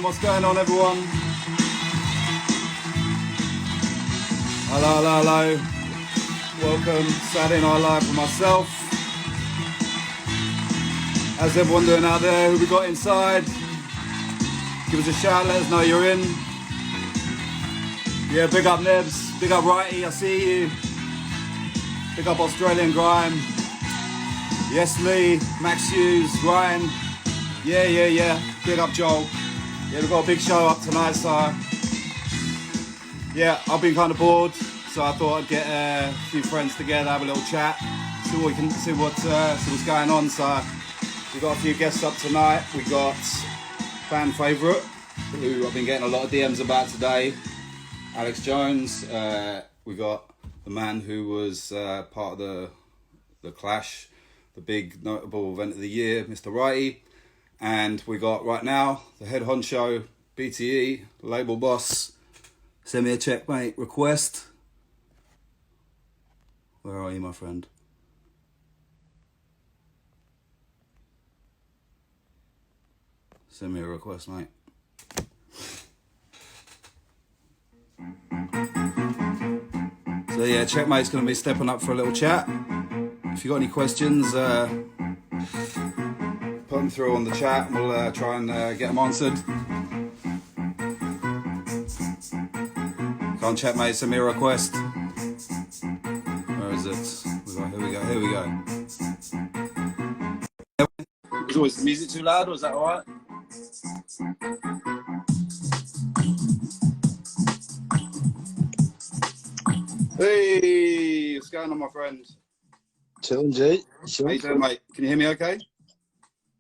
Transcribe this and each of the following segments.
What's going on, everyone? Hello. Welcome to Saturday Night Live for myself. How's everyone doing out there? Who we got inside? Give us a shout, let us know you're in. Yeah, big up Nebs, big up Wrighty, I see you. Big up Australian Grime. Yes, me, Max Hughes, Ryan. Yeah. Big up Joel. Yeah, we've got a big show up tonight, so yeah, I've been kind of bored, so I thought I'd get a few friends together, have a little chat, see what's going on. So we've got a few guests up tonight. We got fan favourite, who I've been getting a lot of DMs about today, Alex Jones. We got the man who was part of the Clash, the big notable event of the year, Mr. Wrighty. And we got right now the head honcho, BTE, label boss. Send me a Ciecmate request. Where are you, my friend? Send me a request, mate. So yeah, Ciecmate's going to be stepping up for a little chat. If you got any questions, put them through on the chat and we'll try and get them answered. Can't Ciecmate, send me a request. Where is it? Here we go. Is the music too loud or is that alright? Hey, what's going on, my friend? Chilling, G. How you doing, mate? Can you hear me okay?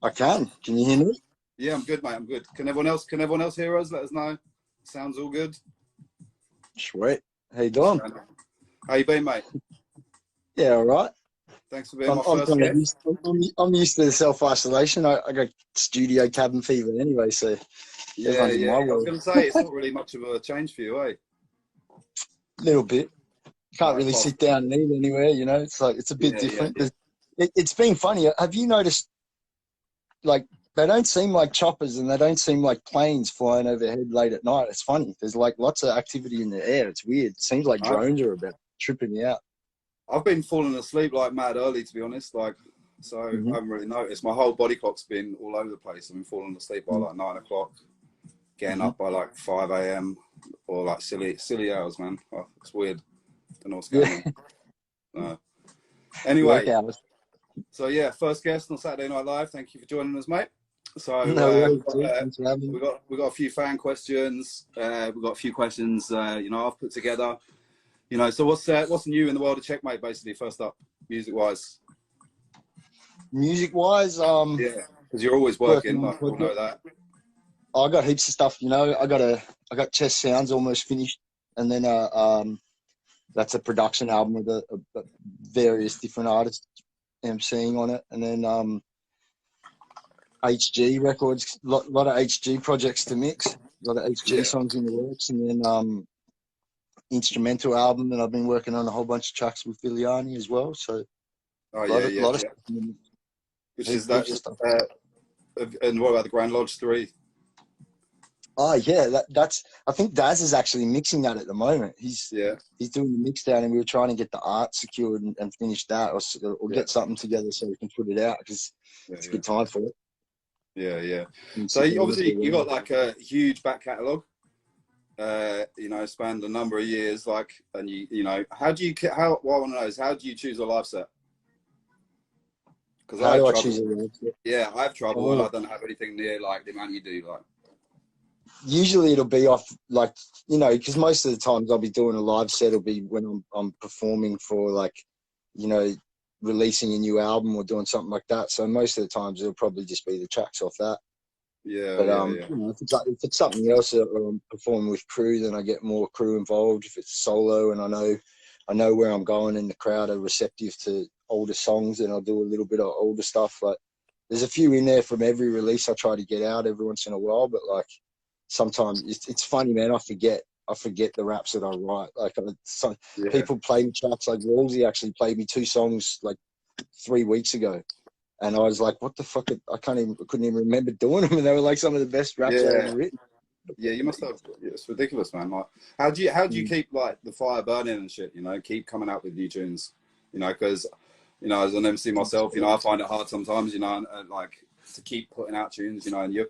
I can. Can you hear me? Yeah, I'm good, mate. I'm good. Can everyone else hear us? Let us know. Sounds all good. Sweet. How you doing? How you been, mate? Yeah, all right. Thanks for being my first guest. I'm used to the self-isolation. I got studio cabin fever anyway, so... Yeah. I was going to say, it's not really much of a change for you, eh? Little bit. Can't really sit down and eat anywhere, you know? It's like, it's a bit different. Yeah. It's been funny. Have you noticed, like, they don't seem like choppers and they don't seem like planes flying overhead late at night. It's funny. There's like lots of activity in the air. It's weird. It seems like drones are about tripping me out. I've been falling asleep like mad early, to be honest. Like, so I haven't really noticed. My whole body clock's been all over the place. I've been falling asleep by like 9 o'clock, getting up by like 5 a.m. or like silly hours, man. Oh, it's weird. Don't know what's going on. Anyway, so yeah, first guest on Saturday Night Live. Thank you for joining us, mate. So we got a few fan questions. We've got a few questions. I've put together. So what's new in the world of Ciecmate, basically? First up, music-wise. Music-wise, yeah, because you're always working. I know that. I got heaps of stuff. I got Chess Sounds almost finished, and then that's a production album with a various different artists emceeing on it, and then HG records, lot of HG projects to mix, a lot of HG songs in the works, and then instrumental album, and I've been working on a whole bunch of tracks with Viliani as well. So a lot of stuff. Which is that? And what about the Grand Lodge 3? Oh yeah, that's. I think Daz is actually mixing that at the moment. He's doing the mix down, and we were trying to get the art secured and finish that, or get something together so we can put it out, because it's a good time for it. Yeah. So obviously you got like a huge back catalogue. Spanned a number of years. Like, and what I want to know is, how do you choose a live set? Because I have trouble, and I don't have anything near like the amount you do. Like, usually it'll be off, like, because most of the times I'll be doing a live set. It'll be when I'm performing for, like, releasing a new album or doing something like that. So most of the times it'll probably just be the tracks off that. If it's something else, or I'm performing with crew, then I get more crew involved. If it's solo and I know where I'm going and the crowd are receptive to older songs, then I'll do a little bit of older stuff. Like, there's a few in there from every release I try to get out every once in a while, but like, sometimes it's funny, man. I forget the raps that I write. Like, people play me tracks. Like, Wolsey actually played me 2 songs like 3 weeks ago, and I was like, what the fuck? I couldn't even remember doing them, and they were like some of the best raps I've ever written. Yeah, you must have. It's ridiculous, man. Like, how do you keep like the fire burning and shit? You know, keep coming out with new tunes. You know, because you know, as an MC myself, you know, I find it hard sometimes. You know, and like to keep putting out tunes. You know, and you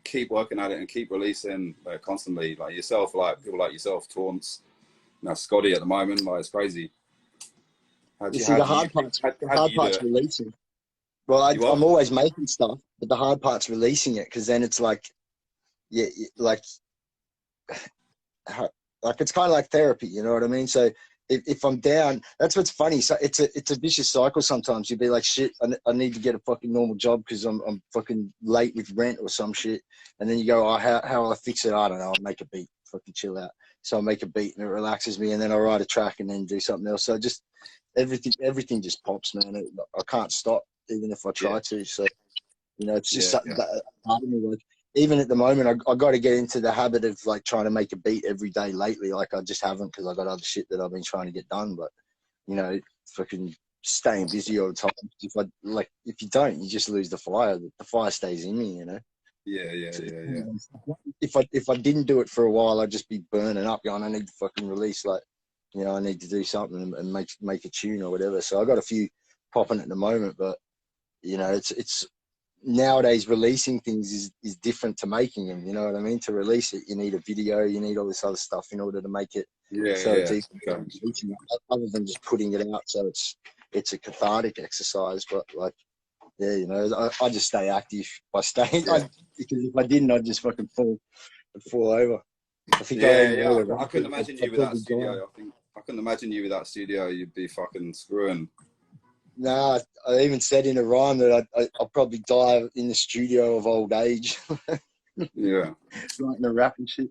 keep working at it and keep releasing constantly. Like yourself, like people like yourself, Taunts, you know, Scotty at the moment. Like it's crazy. The hard part's releasing. Well, I'm always making stuff, but the hard part's releasing it, because then it's like, yeah, like it's kind of like therapy, you know what I mean? So if I'm down, that's what's funny. So it's a vicious cycle sometimes. You'd be like, shit, I need to get a fucking normal job because I'm fucking late with rent or some shit. And then you go, oh, how will I fix it? I don't know. I'll make a beat, fucking chill out. So I'll make a beat and it relaxes me, and then I'll write a track and then do something else. So just everything just pops, man. I can't stop even if I try to. So, you know, it's just something that part of me, like, even at the moment, I got to get into the habit of like trying to make a beat every day lately. Like I just haven't, because I got other shit that I've been trying to get done. But you know, fucking staying busy all the time. If you don't, you just lose the fire. The fire stays in me, you know. Yeah. If I didn't do it for a while, I'd just be burning up. Going, I need to fucking release. Like, you know, I need to do something and make a tune or whatever. So I got a few popping at the moment, but you know, it's nowadays releasing things is different to making them. You know what I mean? To release it, you need a video, you need all this other stuff in order to make it. It's easy, other than just putting it out. So it's a cathartic exercise. But like, yeah, you know, I just stay active by staying. Because if I didn't, I'd just fucking fall over. I think I couldn't imagine you with that studio. I couldn't imagine you with that studio. You'd be fucking screwing. Nah, I even said in a rhyme that I'll probably die in the studio of old age. Yeah. Writing a rap and shit.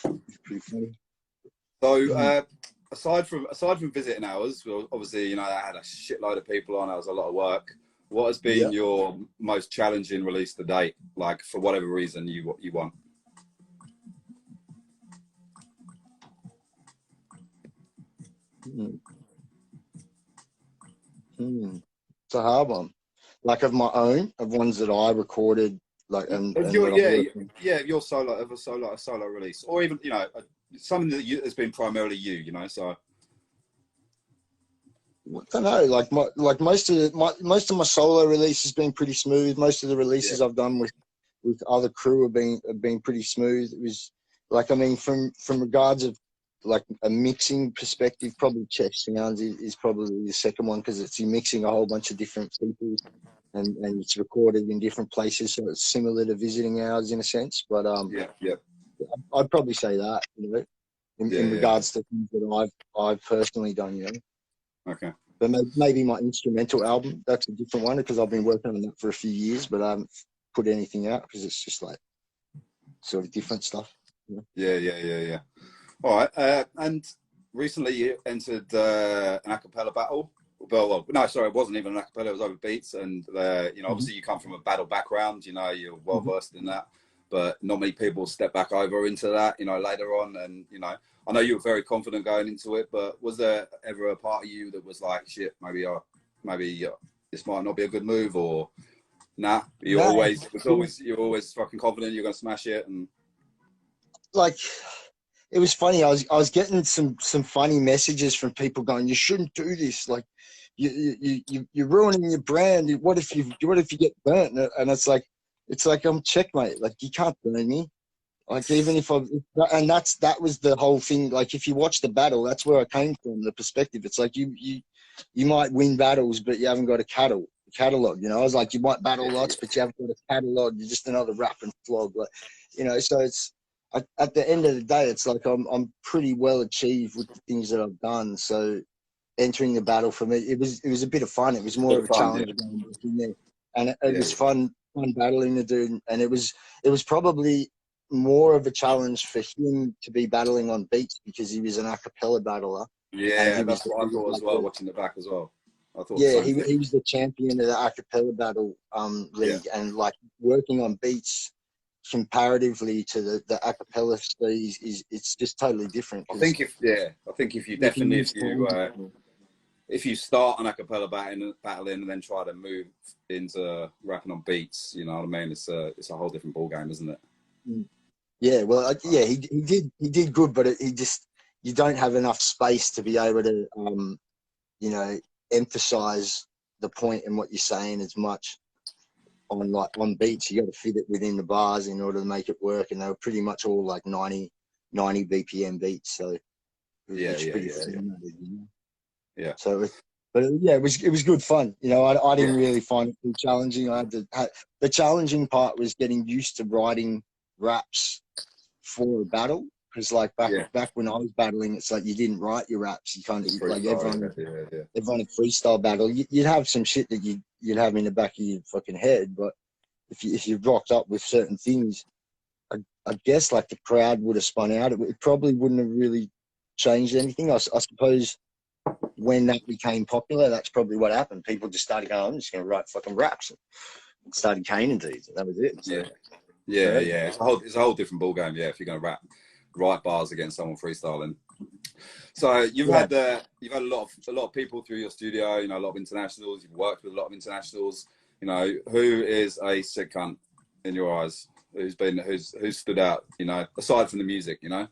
It's pretty funny. So, aside from visiting hours, well, obviously, you know, I had a shitload of people on. That was a lot of work. What has been your most challenging release to date? Like, for whatever reason you want? It's a hard one. Like of my own, of ones that I recorded, like your solo release, or even, you know, something that has been primarily you know. So I don't know. Like most of my solo release has been pretty smooth. Most of the releases I've done with other crew have been pretty smooth. It was like, I mean, from regards of like a mixing perspective, probably Chess Sounds is probably the second one, because it's you mixing a whole bunch of different people and it's recorded in different places, so it's similar to visiting hours in a sense. But I'd probably say that, you know, in regards to things that I've personally done, you know. Okay. But maybe my instrumental album, that's a different one, because I've been working on that for a few years, but I haven't put anything out because it's just like sort of different stuff. You know? Yeah. All right. And recently you entered an a cappella battle. Well, no, sorry, it wasn't even an a cappella. It was over beats. And, you know, obviously you come from a battle background, you know, you're well versed in that. But not many people step back over into that, you know, later on. And, you know, I know you were very confident going into it, but was there ever a part of you that was like, shit, maybe this might not be a good move, or nah? You're always fucking confident you're going to smash it. And like, it was funny. I was getting some funny messages from people going, "You shouldn't do this. Like, you're ruining your brand. What if you get burnt?" And it's like I'm Ciecmate. Like, you can't burn me. Like, even if that was the whole thing. Like, if you watch the battle, that's where I came from. The perspective. It's like you might win battles, but you haven't got a catalog. You know, I was like, you might battle lots, but you haven't got a catalog. You're just another rapping flog. Like, you know, so it's. At the end of the day, it's like I'm pretty well achieved with the things that I've done. So entering the battle for me, it was a bit of fun. It was more of a challenge in there, and it was fun battling the dude. And it was probably more of a challenge for him to be battling on beats, because he was an a cappella battler. Yeah, that's what I thought as well. Watching the back as well, I thought. Yeah, he was the champion of the a cappella battle league, and like working on beats. Comparatively to the a cappella stage, it's just totally different. I think if you start an a cappella battling and then try to move into rapping on beats, you know what I mean? It's a whole different ball game, isn't it? Yeah, well, yeah, he did good, but you don't have enough space to be able to you know, emphasize the point in what you're saying as much on beats. You got to fit it within the bars in order to make it work, and they were pretty much all like 90 BPM beats, so it was pretty formatted, you know? Yeah. So but yeah, it was good fun. You know, I didn't really find it too challenging. The challenging part was getting used to writing raps for a battle, because like back when I was battling, it's like you didn't write your raps. You can't like everyone would freestyle battle. You'd have some shit that you'd have in the back of your fucking head, but if you rocked up with certain things, I guess like the crowd would have spun out. It probably wouldn't have really changed anything. I suppose when that became popular, that's probably what happened. People just started going, I'm just going to write fucking raps, and started caning dudes, and that was it. So, yeah. It's a whole different ball game. Yeah, if you're going to write bars against someone freestyling. So you've had a lot of people through your studio. You know, a lot of internationals. You've worked with a lot of internationals. You know, who is a sick cunt in your eyes? Who's stood out? You know, aside from the music. You know.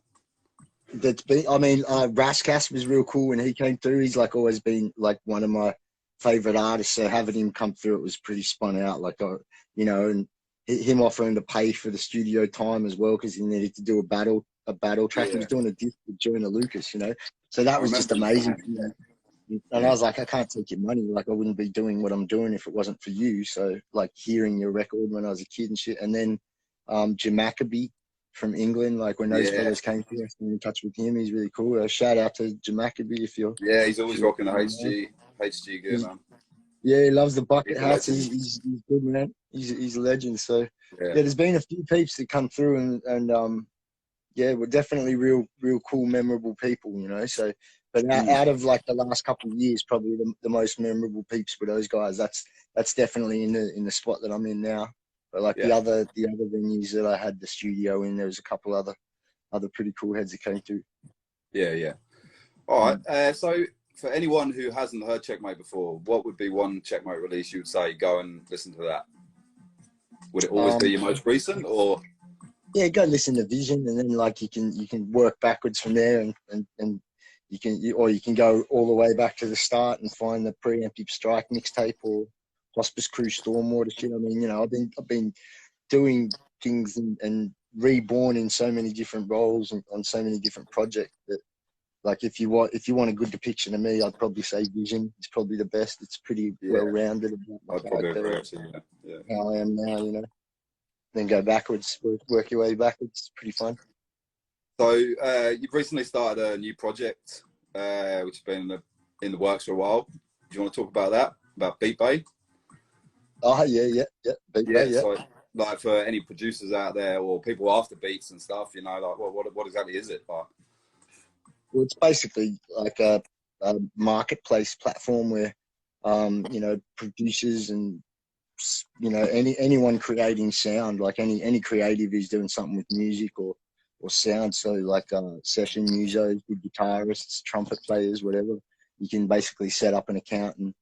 I mean, Raskas was real cool when he came through. He's like always been like one of my favorite artists. So having him come through, it was pretty spun out. Like, you know, and him offering to pay for the studio time as well, because he needed to do a battle track. He was doing a disc with Joyner Lucas, you know. So that was just amazing. And I was like, I can't take your money. Like, I wouldn't be doing what I'm doing if it wasn't for you. So like hearing your record when I was a kid and shit. And then Ciecmate from England, like when those fellas came through, I stayed in touch with him. He's really cool. Shout out to Ciecmate if you're. Yeah, he's always rocking the HG gear, man. Yeah, he loves the bucket hats. He's good, man. He's a legend. So yeah, there's been a few peeps that come through, and yeah, we're definitely real cool, memorable people, you know. So, but out of like the last couple of years, probably the most memorable peeps were those guys. That's definitely in the spot that I'm in now. But like the other venues that I had the studio in, there was a couple other pretty cool heads that came through. Yeah. All right. So for anyone who hasn't heard Ciecmate before, what would be one Ciecmate release you would say go and listen to that? Would it always be your most recent, or? Yeah, go listen to Vision, and then like you can work backwards from there, and you can go all the way back to the start and find the Preemptive Strike mixtape or Hospice Crew Stormwater shit. I mean, you know, I've been doing things and reborn in so many different roles and on so many different projects that, like, if you want a good depiction of me, I'd probably say Vision is probably the best. It's pretty well rounded. I'd probably agree actually. Yeah. How I am now, you know. Then go backwards, work your way backwards. It's pretty fun. So you've recently started a new project, which has been in the works for a while. Do you want to talk about that? About BePaid? Oh yeah. BePaid, yeah. So like for any producers out there or people after beats and stuff, you know, like what exactly is it? Like? Well, it's basically like a marketplace platform where you know, producers and, you know, anyone creating sound, like any creative who's doing something with music or sound, so like session musos, good guitarists, trumpet players, whatever, you can basically set up an account and,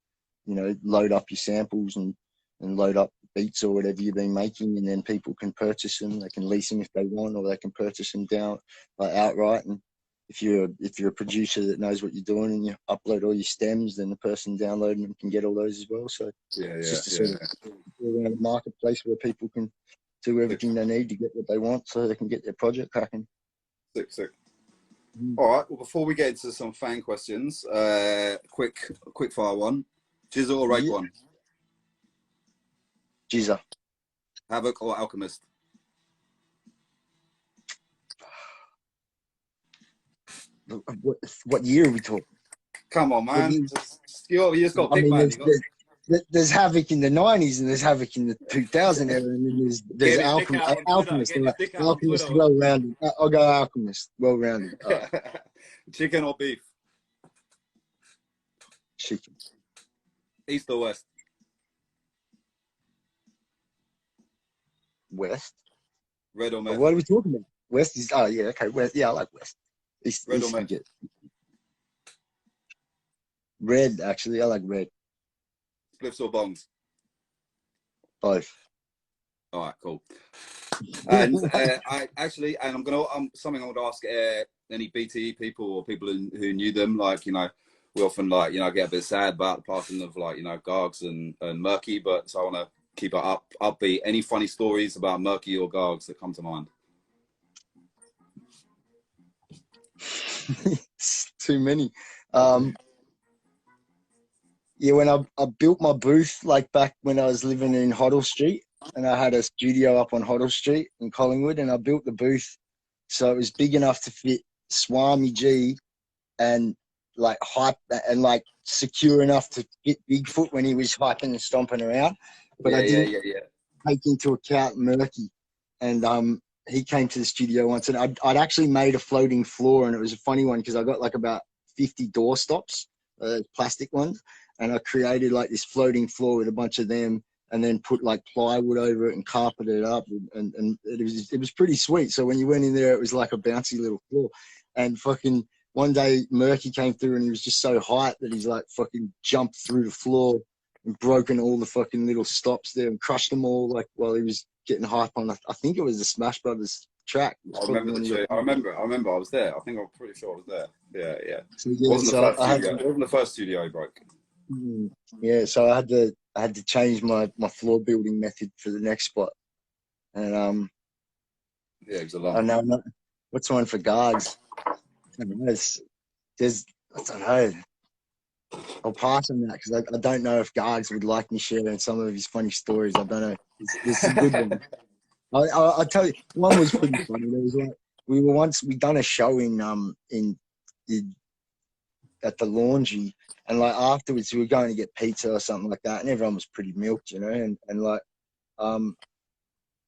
you know, load up your samples and load up beats or whatever you've been making, and then people can purchase them. They can lease them if they want, or they can purchase them down outright. And if you're a producer that knows what you're doing and you upload all your stems, then the person downloading them can get all those as well. So it's just a sort of around a marketplace where people can do everything they need to get what they want, so they can get their project cracking. Sick. All right. Well, before we get into some fan questions, quick fire one: Jizza or Raekwon? Jizza. Havoc or Alchemist? What year are we talking? Come on, man. You just got to pick, man. There's Havoc in the 90s and there's Havoc in the 2000 era, and then there's Alchemist. Alchemist well-rounded. I'll go Alchemist, well-rounded. Chicken or beef? Chicken. East or west? West. Red or meth? What are we talking about? West is, oh yeah, okay, West. Yeah, I like West. East, red or meth? Red, actually, I like red. Spliffs or bongs? Both. All right, cool. And I actually, and something I would ask any BTE people or people who knew them, like, you know, we often, like, you know, get a bit sad about the passing of, like, you know, Gargs and Murky, but so I want to keep it upbeat. Any funny stories about Murky or Gargs that come to mind? Too many. Yeah, when I built my booth, like back when I was living in Hoddle Street, and I had a studio up on Hoddle Street in Collingwood, and I built the booth so it was big enough to fit Swami G and like hype and like secure enough to fit Bigfoot when he was hyping and stomping around. But Yeah, I didn't yeah. take into account Murky. And he came to the studio once, and I'd actually made a floating floor, and it was a funny one because I got like about 50 door stops, plastic ones, and I created like this floating floor with a bunch of them, and then put like plywood over it and carpeted it up, and it was pretty sweet. So when you went in there, it was like a bouncy little floor. And fucking one day Murky came through, and he was just so hyped that he's like fucking jumped through the floor and broken all the fucking little stops there and crushed them all, like while he was getting hype on, I think it was the Smash Brothers track. I remember the tune. I remember I was there. I think I'm pretty sure I was there. Yeah. So, yeah, It wasn't the first studio he broke. Yeah, so I had to change my floor building method for the next spot. And yeah, it was a lot. I know, what's one for guards? I don't know. I don't know. I'll pass on that because I don't know if Gargs would like me sharing some of his funny stories. I don't know. There's some good ones. I'll tell you, one was pretty funny. There was like we done a show in at the laundry, and like afterwards we were going to get pizza or something like that, and everyone was pretty milked, you know, and like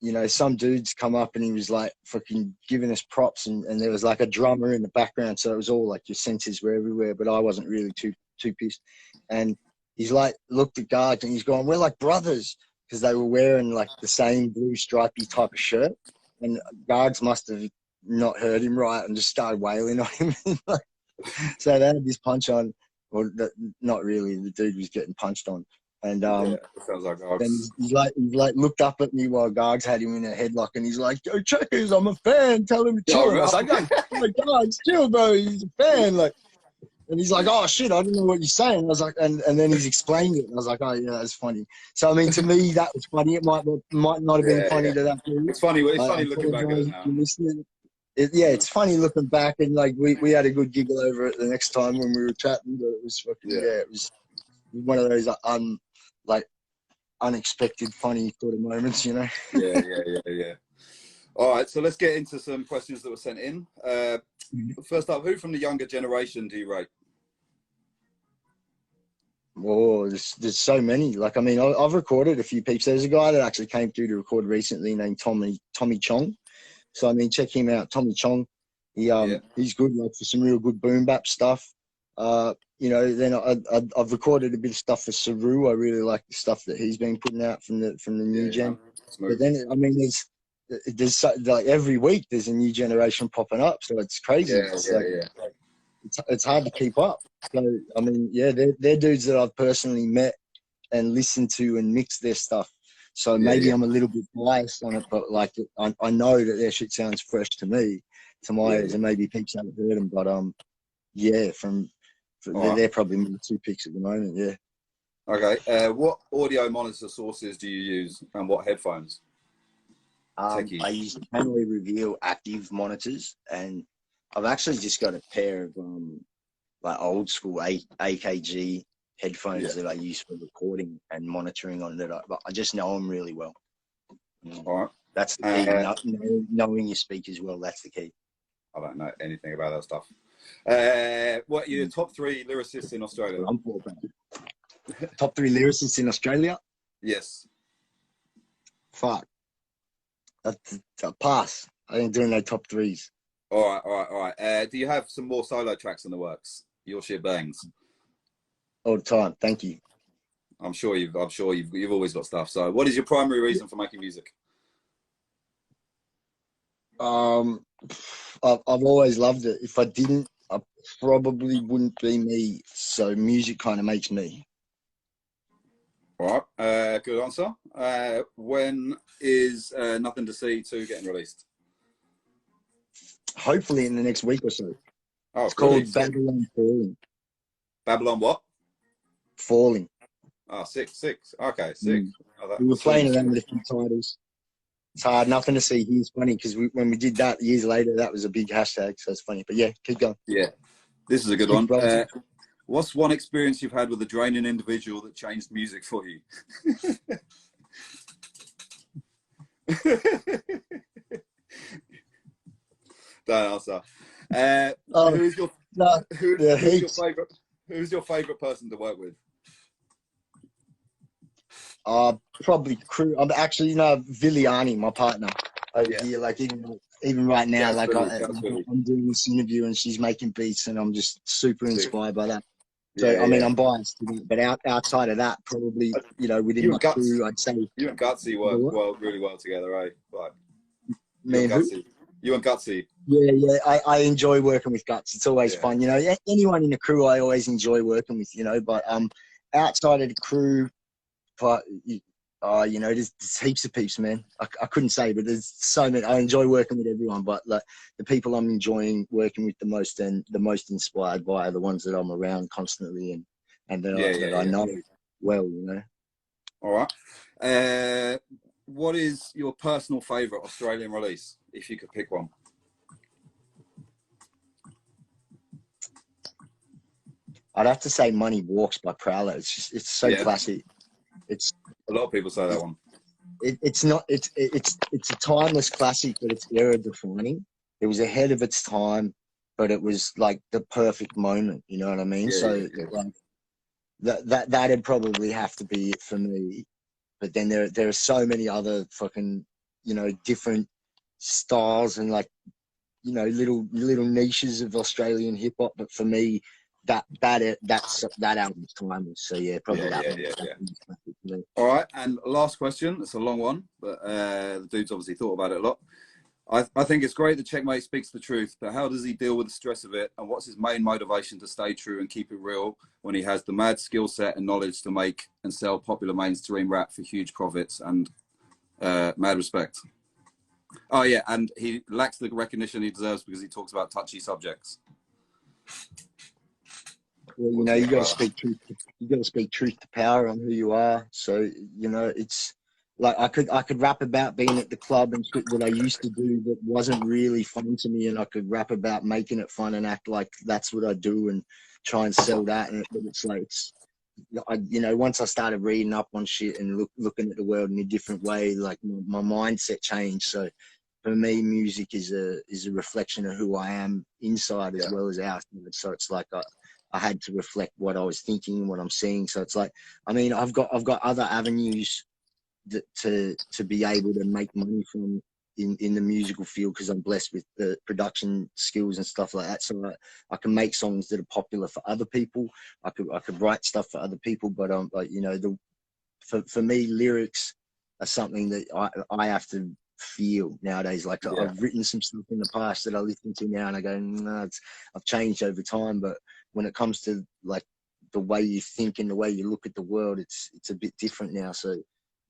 you know, some dudes come up and he was like fucking giving us props, and there was like a drummer in the background, so it was all like your senses were everywhere, but I wasn't really too pissed. And he's like looked at Gargs and he's going, we're like brothers, because they were wearing like the same blue stripy type of shirt, and Gargs must have not heard him right and just started wailing on him. So they had this punch on, well, not really, the dude was getting punched on. And yeah, sounds like Gargs. Then he looked up at me while Gargs had him in a headlock, and he's like, "Yo, Checkers, I'm a fan. Tell him to chill." And I was like, "Oh, Gargs, chill, bro. He's a fan." Like, and he's like, "Oh shit, I don't know what you're saying." I was like, and then he's explained it, and I was like, "Oh yeah, that's funny." So I mean, to me, that was funny. It might not have been funny to that dude. It's funny. It's funny looking back at it now. It's funny looking back, and like we had a good giggle over it the next time when we were chatting. But it was fucking it was one of those like unexpected funny sort of moments, you know. Yeah. All right, so let's get into some questions that were sent in. First up, who from the younger generation do you rate? Oh, there's so many. Like, I mean, I've recorded a few peeps. There's a guy that actually came through to record recently named Tommy Chong. So I mean, check him out, Tommy Chong. He's good, like, for some real good boom bap stuff. You know, then I've recorded a bit of stuff for Saru. I really like the stuff that he's been putting out from the new gen. But then, I mean, there's like every week there's a new generation popping up, so it's crazy. It's hard to keep up. So I mean, yeah, they're dudes that I've personally met and listened to and mixed their stuff. So maybe I'm a little bit biased on it, but like I know that their shit sounds fresh to me, to my ears, and maybe peeps haven't heard them, but they're probably my two picks at the moment. Yeah. Okay. What audio monitor sources do you use, and what headphones? I use Canley Reveal active monitors, and I've actually just got a pair of like old school AKG headphones that I use for recording and monitoring on that. I just know them really well. All right. That's the key. Knowing your speakers well, that's the key. I don't know anything about that stuff. What are your top 3 lyricists in Australia? Top 3 lyricists in Australia? Yes. Fuck. That's a pass. I ain't doing no top 3s. All right. Do you have some more solo tracks in the works? Your shit bangs. All the time. Thank you. I'm sure you've always got stuff. So, what is your primary reason for making music? I've always loved it. If I didn't, I probably wouldn't be me. So music kind of makes me. All right, good answer. When is Nothing to See 2 getting released? Hopefully in the next week or so. Oh, it's really? called Babylon Falling. Babylon what? Falling. Oh, six. Okay, six. Oh, We were playing around with a few titles. It's hard. Nothing to See Here's funny because when we did that years later, that was a big hashtag, so it's funny. But yeah, keep going. Yeah, this is a good one. What's one experience you've had with a draining individual that changed music for you? Don't answer. Who's your favorite person to work with? Probably crew. I'm actually, Viliani, my partner over here. Like even right now, I'm doing this interview and she's making beats, and I'm just super inspired by that. So I mean, I'm biased, but outside of that, probably within my crew, I'd say you and Gutsy work really well together, right? Like, man, you and Gutsy. Yeah, I enjoy working with Guts. It's always fun, Anyone in the crew, I always enjoy working with, But outside of the crew, there's heaps of peeps, man. I couldn't say, but there's so many. I enjoy working with everyone, but like the people I'm enjoying working with the most and the most inspired by are the ones that I'm around constantly and that I know well, All right. What is your personal favourite Australian release, if you could pick one? I'd have to say Money Walks by Prowler. It's so classic. It's a lot of people say that one. It's a timeless classic, but it's era defining. It was ahead of its time, but it was like the perfect moment. You know what I mean? Like, that'd probably have to be it for me. But then there are so many other fucking different styles and like little niches of Australian hip hop. But for me, that album's timeless. So yeah, probably that one. All right, and last question. It's a long one, but the dude's obviously thought about it a lot. I think it's great that Ciecmate speaks the truth, but how does he deal with the stress of it, and what's his main motivation to stay true and keep it real when he has the mad skill set and knowledge to make and sell popular mainstream rap for huge profits and mad respect? Oh yeah, and he lacks the recognition he deserves because he talks about touchy subjects. Well, you got to speak truth. You got to speak truth to power on who you are. So it's like I could rap about being at the club and shit that I used to do that wasn't really fun to me, and I could rap about making it fun and act like that's what I do and try and sell that. But it's like once I started reading up on shit and looking at the world in a different way, like my mindset changed. So for me, music is a reflection of who I am inside as well as outside. So it's like I had to reflect what I was thinking, what I'm seeing. So it's like, I mean, I've got other avenues to be able to make money from in the musical field because I'm blessed with the production skills and stuff like that. So I can make songs that are popular for other people. I could write stuff for other people, but for me, lyrics are something that I have to feel nowadays. Like I've written some stuff in the past that I listen to now and I go, no, I've changed over time. But when it comes to like the way you think and the way you look at the world, it's a bit different now. So,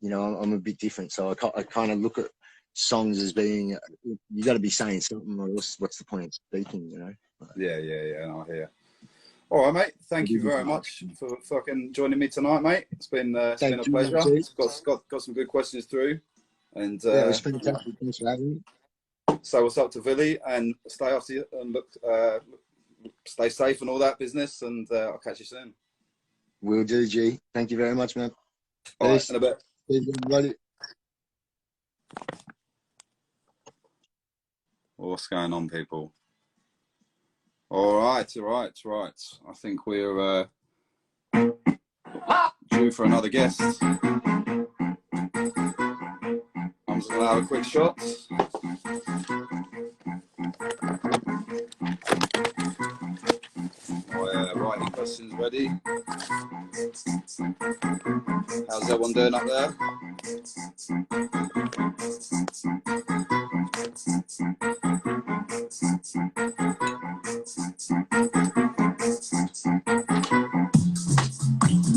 I'm a bit different. So I kind of look at songs as being, you got to be saying something or else what's the point of speaking, Yeah, no, I hear. All right, mate. Thank you very much for fucking joining me tonight, mate. It's been a pleasure. Got some good questions through. And it was fantastic. Thanks for having me. So what's up to Billy, and stay after you and stay safe and all that business, and I'll catch you soon. Will do, G. Thank you very much, man. All right, in a bit. Peace, everybody. What's going on, people? All right. I think we're due for another guest. I'm just gonna have a quick shot. Writing questions ready. How's everyone doing up there?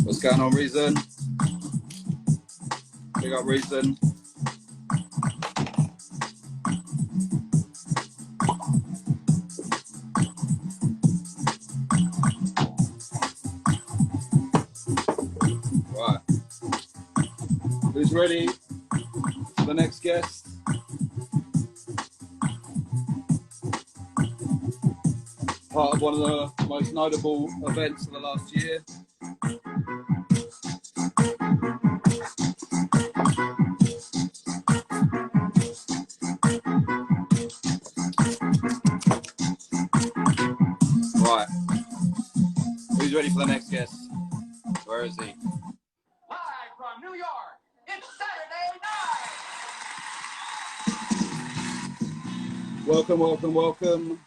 What's going on, Reason? Big up Reason. Right. Who's ready for the next guest? Part of one of the most notable events of the last year. Right. Who's ready for the next guest? Where is he? Live from New York, it's Saturday night! Welcome, welcome, welcome.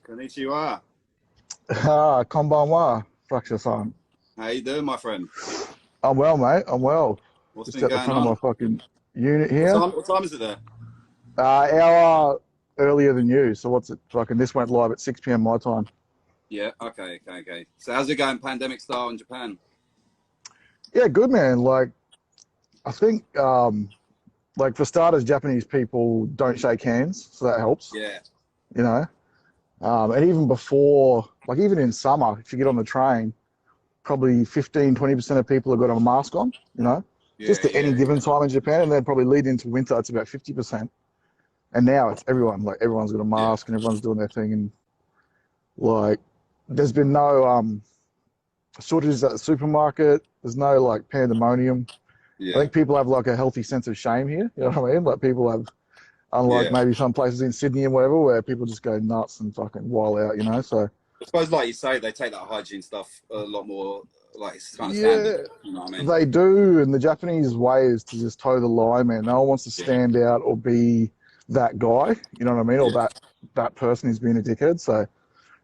Konnichiwa. Konbanwa, Fraksha-san. How you doing, my friend? I'm well, mate. I'm well. What's Just been at the going front on? of my fucking unit here. What time is it there? Hour earlier than you. So what's it? Fucking this went live at 6 p.m. my time. Yeah. Okay. So how's it going, pandemic style in Japan? Yeah, good, man. Like, I think, like for starters, Japanese people don't shake hands, so that helps. Yeah. You know, and even before, like even in summer, if you get on the train, probably 15-20% of people have got a mask on. You know. Just at any given time in Japan, and then probably lead into winter, it's about 50%. And now it's everyone, like everyone's got a mask and everyone's doing their thing. And like, there's been no shortages at the supermarket. There's no like pandemonium. Yeah. I think people have like a healthy sense of shame here. You know what I mean? Like people have, unlike maybe some places in Sydney and whatever, where people just go nuts and fucking wild out, you know? So I suppose, like you say, they take that hygiene stuff a lot more, like it's kind of standard. You know what I mean? They do, and the Japanese way is to just toe the line, man. No one wants to stand out or be that guy, you know what I mean, or that person who's being a dickhead. So,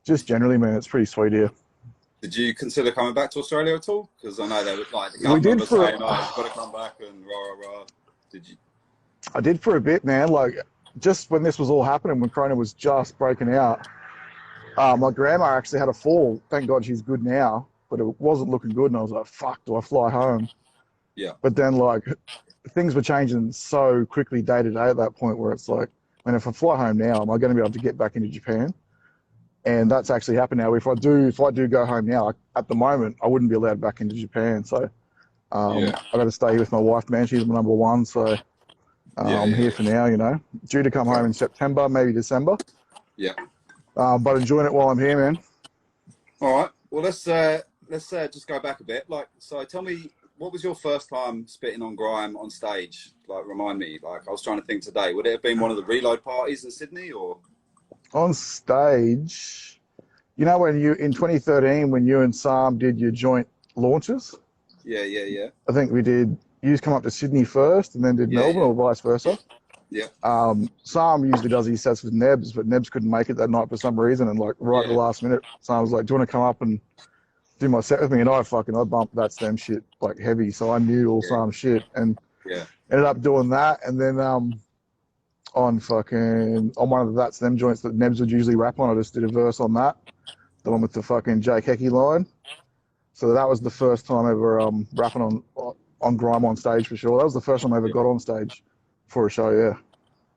just generally, man, it's pretty sweet here. Did you consider coming back to Australia at all? Because I know they were like the government was saying, "Oh, you've got to come back," and rah rah rah. Did you? I did for a bit, man. Like just when this was all happening, when Corona was just breaking out, my grandma actually had a fall. Thank God she's good now. But it wasn't looking good, and I was like, fuck, do I fly home? Yeah. But then, like, things were changing so quickly day to day at that point where it's like, man, if I fly home now, am I going to be able to get back into Japan? And that's actually happened now. If I do go home now, at the moment, I wouldn't be allowed back into Japan. So I got to stay here with my wife, man. She's my number one. So I'm here for now, you know. Due to come home in September, maybe December. Yeah. But enjoying it while I'm here, man. All right. Well, let's just go back a bit. Like, so tell me, what was your first time spitting on grime on stage? Like, remind me. Like, I was trying to think today. Would it have been one of the Reload parties in Sydney, or on stage? You know, when you in 2013 when you and Sam did your joint launches? Yeah. I think we did. You come up to Sydney first, and then did Melbourne, or vice versa. Yeah. Sam usually does his sets with Nebs, but Nebs couldn't make it that night for some reason, and like right at the last minute, Sam was like, "Do you want to come up and do my set with me?" And I bumped that stem shit like heavy, so I knew all Sam's shit, and ended up doing that. And then on one of the That's Them joints that Nebs would usually rap on, I just did a verse on that, the one with the fucking Jake Hecky line. So that was the first time ever rapping on grime on stage for sure. That was the first time I ever got on stage for a show. Yeah.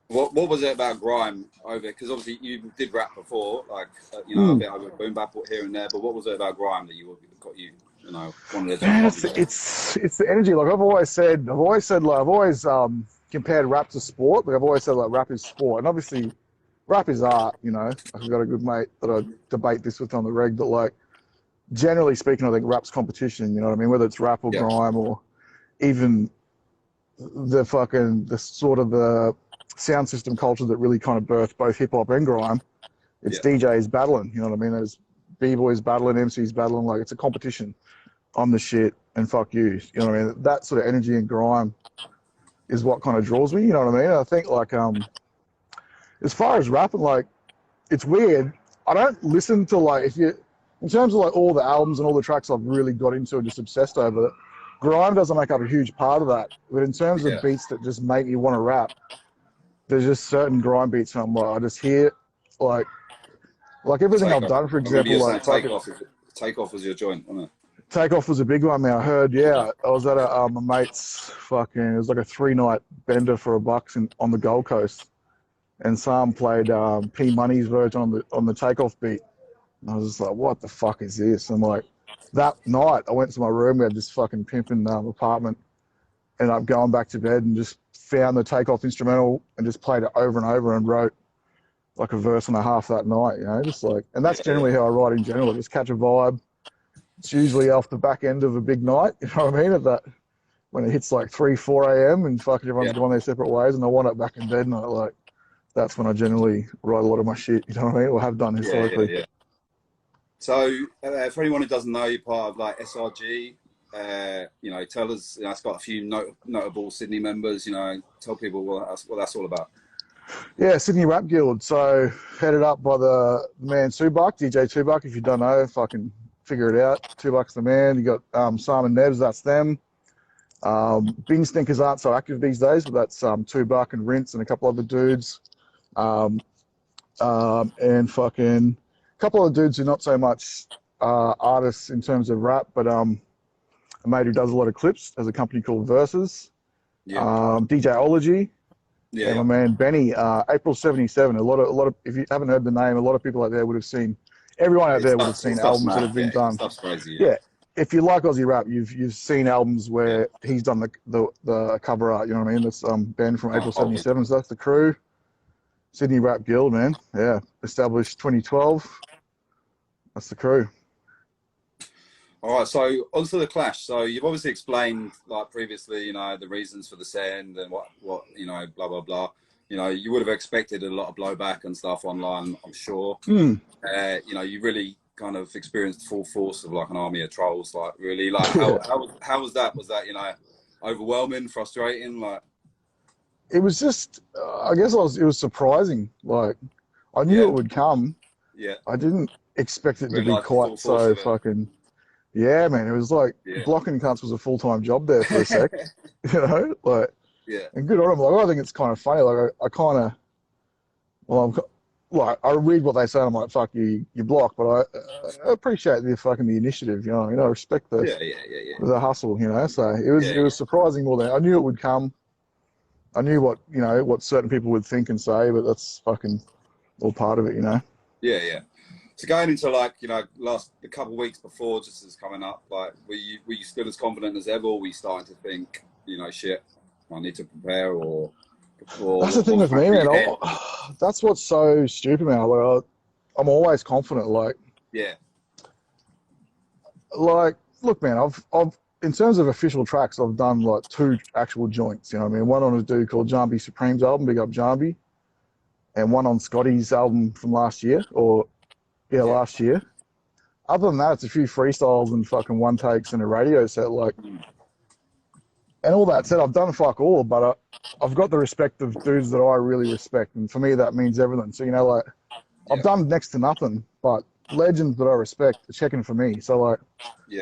What was it about grime over? Because obviously you did rap before, like a bit over boom bap here and there. But what was it about grime that got you, wanted to? Man, it's the energy. Like I've always compared rap to sport. Like I've always said, like rap is sport, and obviously rap is art. You know, I've got a good mate that I debate this with on the reg. But like generally speaking, I think rap's competition. You know what I mean? Whether it's rap or grime or even the sound system culture that really kind of birthed both hip hop and grime. It's DJs battling, you know what I mean? There's B-boys battling, MCs battling, like it's a competition. I'm the shit and fuck you. You know what I mean? That sort of energy in grime is what kind of draws me, you know what I mean? I think like as far as rapping, like it's weird. I don't listen to in terms of like all the albums and all the tracks I've really got into and just obsessed over it, grime doesn't make up a huge part of that. But in terms of beats that just make me want to rap, there's just certain grind beats, and I'm like, I just hear like everything I've done, for example, like Takeoff was your joint, wasn't it? Takeoff was a big one, man. I heard, yeah. I was at a mate's fucking. It was like a 3-night bender for $1 on the Gold Coast, and Sam played P Money's version on the Takeoff beat. And I was just like, what the fuck is this? And like that night, I went to my room. We had this fucking pimping apartment. Ended up going back to bed and just found the Takeoff instrumental and just played it over and over and wrote like a verse and a half that night. You know, just like, and that's generally how I write in general. I just catch a vibe. It's usually off the back end of a big night, you know what I mean? At that, when it hits like 3, 4 a.m. and fucking everyone's gone their separate ways and I want it back in bed and that's when I generally write a lot of my shit, you know what I mean? Or have done historically. So, for anyone who doesn't know, you're part of like SRG. You know, tell us, it's got a few notable Sydney members, you know, tell people what that's all about. Yeah, Sydney Rap Guild. So, headed up by the man Subak, DJ Tubak. If you don't know, fucking figure it out. Tubak's the man. You got Simon Nebs, that's them. Bin Stinkers aren't so active these days, but that's Tubak and Rinse and a couple other dudes. And fucking a couple of dudes who are not so much artists in terms of rap, but a mate who does a lot of clips has a company called Versus. DJ Ology. And my man Benny, April 77. A lot of if you haven't heard the name, a lot of people out there would have seen. Everyone out there would have seen albums that have been done. Stuff's crazy. Yeah, if you like Aussie rap, you've seen albums where he's done the cover art. You know what I mean? That's Ben from April 77. So that's the crew. Sydney Rap Guild, man. Yeah, established 2012. That's the crew. All right, so onto the clash. So you've obviously explained, like previously, you know, the reasons for the send and what you know, blah blah blah. You know, you would have expected a lot of blowback and stuff online, I'm sure. You know, you really kind of experienced the full force of like an army of trolls. Like, really, like how was that? Was that, you know, overwhelming, frustrating? Like, it was just, I guess it was surprising. Like, I knew it would come. Yeah. I didn't expect it to be quite so fucking. Yeah, man. It was like blocking cunts was a full-time job there for a sec. You know, like. Yeah. And good on them. Like, I think it's kind of funny. Like, I kind of, like, I read what they say and I'm like, fuck you, you block. But I appreciate the initiative, you know what I mean? I respect the hustle, you know? So it was surprising more than, I knew it would come. I knew what certain people would think and say, but that's fucking all part of it, you know? Yeah, yeah. So going into, like, you know, the couple of weeks before, just as coming up, like, were you still as confident as ever, or were you starting to think, you know, shit, I need to prepare, or that's the thing with me, man. That's what's so stupid, man. Like, I'm always confident. Like, like, look, man. I've in terms of official tracks, I've done like 2 actual joints. You know what I mean? One on a dude called Jambi Supreme's album, big up Jambi, and one on Scotty's album from last year, last year. Other than that, it's a few freestyles and fucking one takes and a radio set, like. And all that said, I've done fuck all, but I've got the respect of dudes that I really respect, and for me that means everything. So, you know, like, I've done next to nothing, but legends that I respect are checking for me. So, like,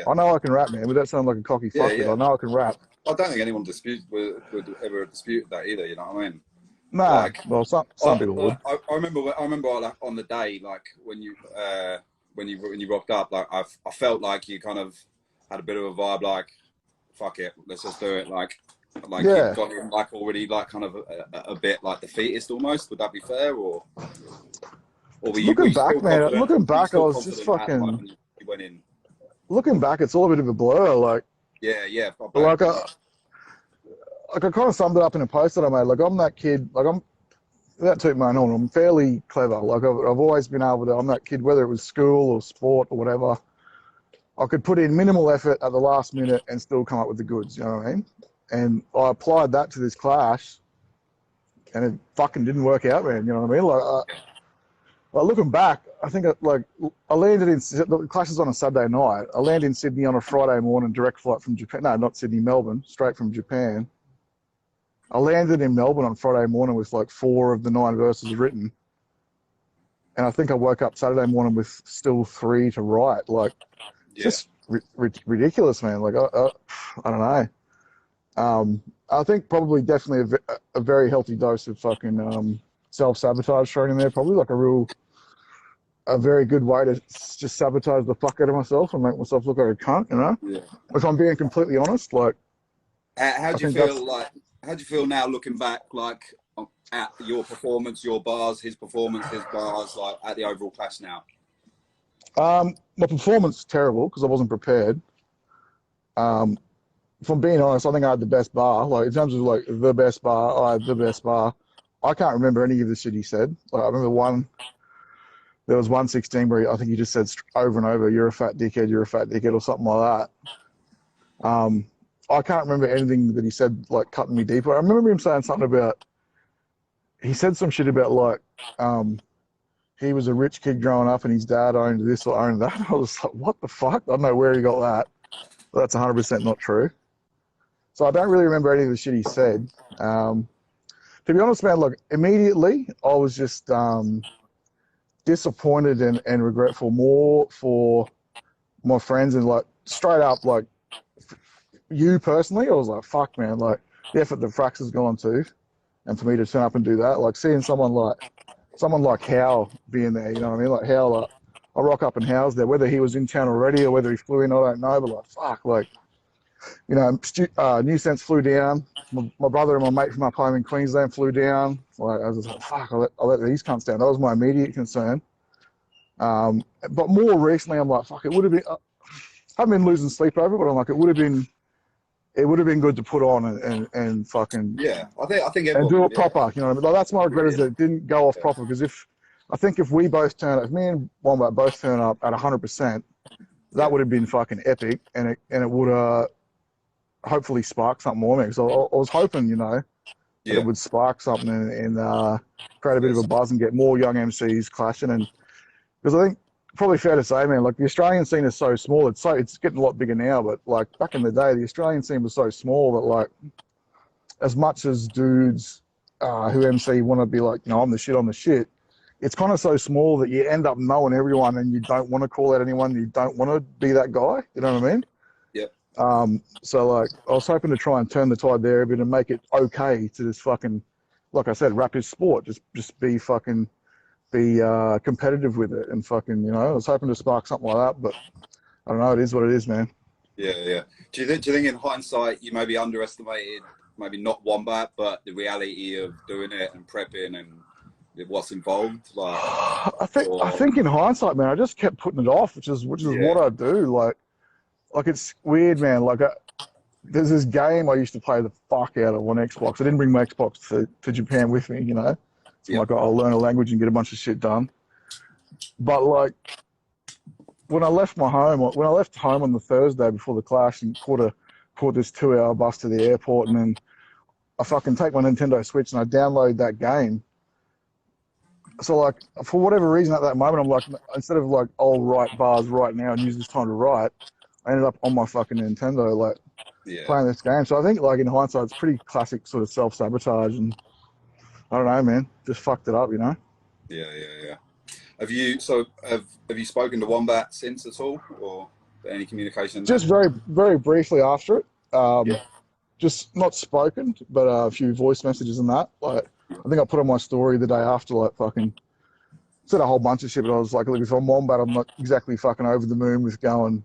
I know I can rap, man. But that sounds like a cocky fuck, but I know I can rap. I don't think anyone would ever dispute that either. You know what I mean? No, like, well, some people would. I remember like on the day, like when you rocked up, like I felt like you kind of had a bit of a vibe, like, fuck it, let's just do it. Like you got him like already like kind of a bit like defeatist almost. Would that be fair, or were you? Looking back, man. Looking back, I was just fucking. You went in. Looking back, it's all a bit of a blur. Like. Yeah. Like I kind of summed it up in a post that I made. Like, I'm that kid. Like, without tooting my own horn, I'm fairly clever. Like, I've always been able to. I'm that kid, whether it was school or sport or whatever. I could put in minimal effort at the last minute and still come up with the goods, you know what I mean? And I applied that to this clash, and it fucking didn't work out, man, you know what I mean? Like looking back, I think, I landed in, the clash is on a Saturday night. I landed in Sydney on a Friday morning, direct flight from Japan. No, not Sydney, Melbourne, straight from Japan. I landed in Melbourne on Friday morning with like 4 of the 9 verses written. And I think I woke up Saturday morning with still 3 to write. Like, just ridiculous, man. Like, I don't know. I think probably definitely a very healthy dose of fucking self-sabotage thrown in there. Probably like a very good way to just sabotage the fuck out of myself and make myself look like a cunt, you know? Yeah. If I'm being completely honest, like, How do you feel like? How do you feel now, looking back, like at your performance, your bars, his performance, his bars, like at the overall clash now? my performance is terrible because I wasn't prepared. If I'm being honest, I think I had the best bar. Like in terms of like the best bar, I had the best bar. I can't remember any of the shit he said. Like I remember there was 116 where I think he just said over and over, "You're a fat dickhead, you're a fat dickhead," or something like that. I can't remember anything that he said like cutting me deeper. I remember him saying something about. He said some shit about like he was a rich kid growing up and his dad owned this or owned that. I was like, what the fuck? I don't know where he got that. But that's 100% not true. So I don't really remember any of the shit he said. To be honest, man, look, immediately I was just disappointed and regretful more for my friends and like straight up like you personally. I was like, fuck, man, like the effort that Frax has gone to, and for me to turn up and do that, like seeing someone like Hal being there, you know what I mean? Like Hal, like, I rock up and Hal's there, whether he was in town already or whether he flew in, I don't know, but like, fuck, like, you know, New Sense flew down. My brother and my mate from up home in Queensland flew down. Like, I was just like, fuck, I'll let these cunts down. That was my immediate concern. But more recently, I'm like, fuck, it would have been, I haven't been losing sleep over it, but I'm like, it would have been good to put on and fucking Yeah, I think and do it yeah. proper. You know what I mean? Like, that's my regret is that it didn't go off proper. Because if we both if me and Wombat both turn up at 100%, that would have been fucking epic, and it would hopefully spark something more. Because I was hoping, you know, that it would spark something and create a bit of a buzz and get more young MCs clashing. And because I think probably fair to say, man, like the Australian scene is so small. It's getting a lot bigger now, but like back in the day, the Australian scene was so small that like as much as dudes who MC want to be like, you know, I'm the shit. It's kind of so small that you end up knowing everyone and you don't want to call out anyone. You don't want to be that guy. You know what I mean? Yep. So like I was hoping to try and turn the tide there a bit and make it okay to just fucking, like I said, rap is sport. Just be competitive with it and fucking, you know, I was hoping to spark something like that, but I don't know. It is what it is, man. Yeah. Do you think in hindsight you maybe underestimated maybe not Wombat, but the reality of doing it and prepping and what's involved? Like, I think in hindsight, man, I just kept putting it off, which is what I do. Like it's weird, man. Like there's this game I used to play the fuck out of on Xbox. I didn't bring my Xbox to Japan with me, you know. So like I'll learn a language and get a bunch of shit done. But like when I left home on the Thursday before the clash and caught this 2-hour bus to the airport, and then I fucking take my Nintendo Switch and I download that game. So like for whatever reason at that moment, I'm like, instead of like I'll write bars right now and use this time to write, I ended up on my fucking Nintendo like playing this game. So I think like in hindsight, it's pretty classic sort of self-sabotage, and I don't know, man, just fucked it up, you know? Yeah. Have you spoken to Wombat since at all, or any communication? Just very, very briefly after it. Just not spoken, but a few voice messages and that. Like, I think I put on my story the day after, like, fucking said a whole bunch of shit, but I was like, look, if I'm Wombat, I'm not exactly fucking over the moon with going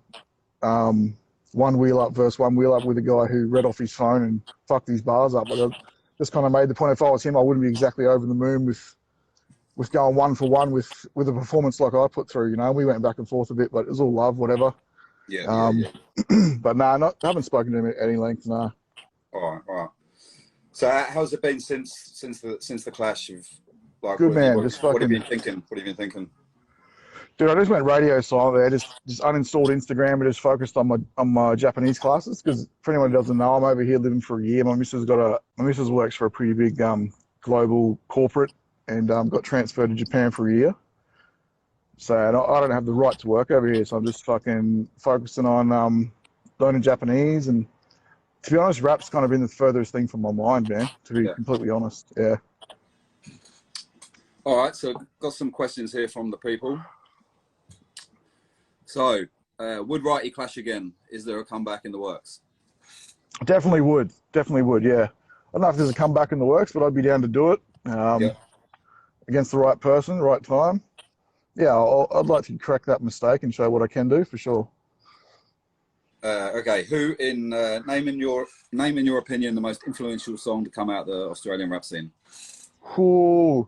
one wheel up versus one wheel up with a guy who read off his phone and fucked his bars up. Like, I just kind of made the point, if I was him, I wouldn't be exactly over the moon with going one for one with a performance like I put through, you know. We went back and forth a bit, but it was all love, whatever. But I haven't spoken to him at any length, no. All right. So how's it been since the clash? Of like, good, man. What have you been thinking? Dude, I just went radio silent there. Just uninstalled Instagram and just focused on my Japanese classes. Because for anyone who doesn't know, I'm over here living for a year. My missus works for a pretty big global corporate and got transferred to Japan for a year. So I don't have the right to work over here. So I'm just fucking focusing on learning Japanese. And to be honest, rap's kind of been the furthest thing from my mind, man. To be completely honest, yeah. All right, so got some questions here from the people. So, would Wrighty clash again? Is there a comeback in the works? Definitely would. Definitely would. Yeah. I don't know if there's a comeback in the works, but I'd be down to do it. Yeah. Against the right person, right time. Yeah, I'd like to correct that mistake and show what I can do for sure. Okay, who in name in your opinion the most influential song to come out the Australian rap scene? Ooh,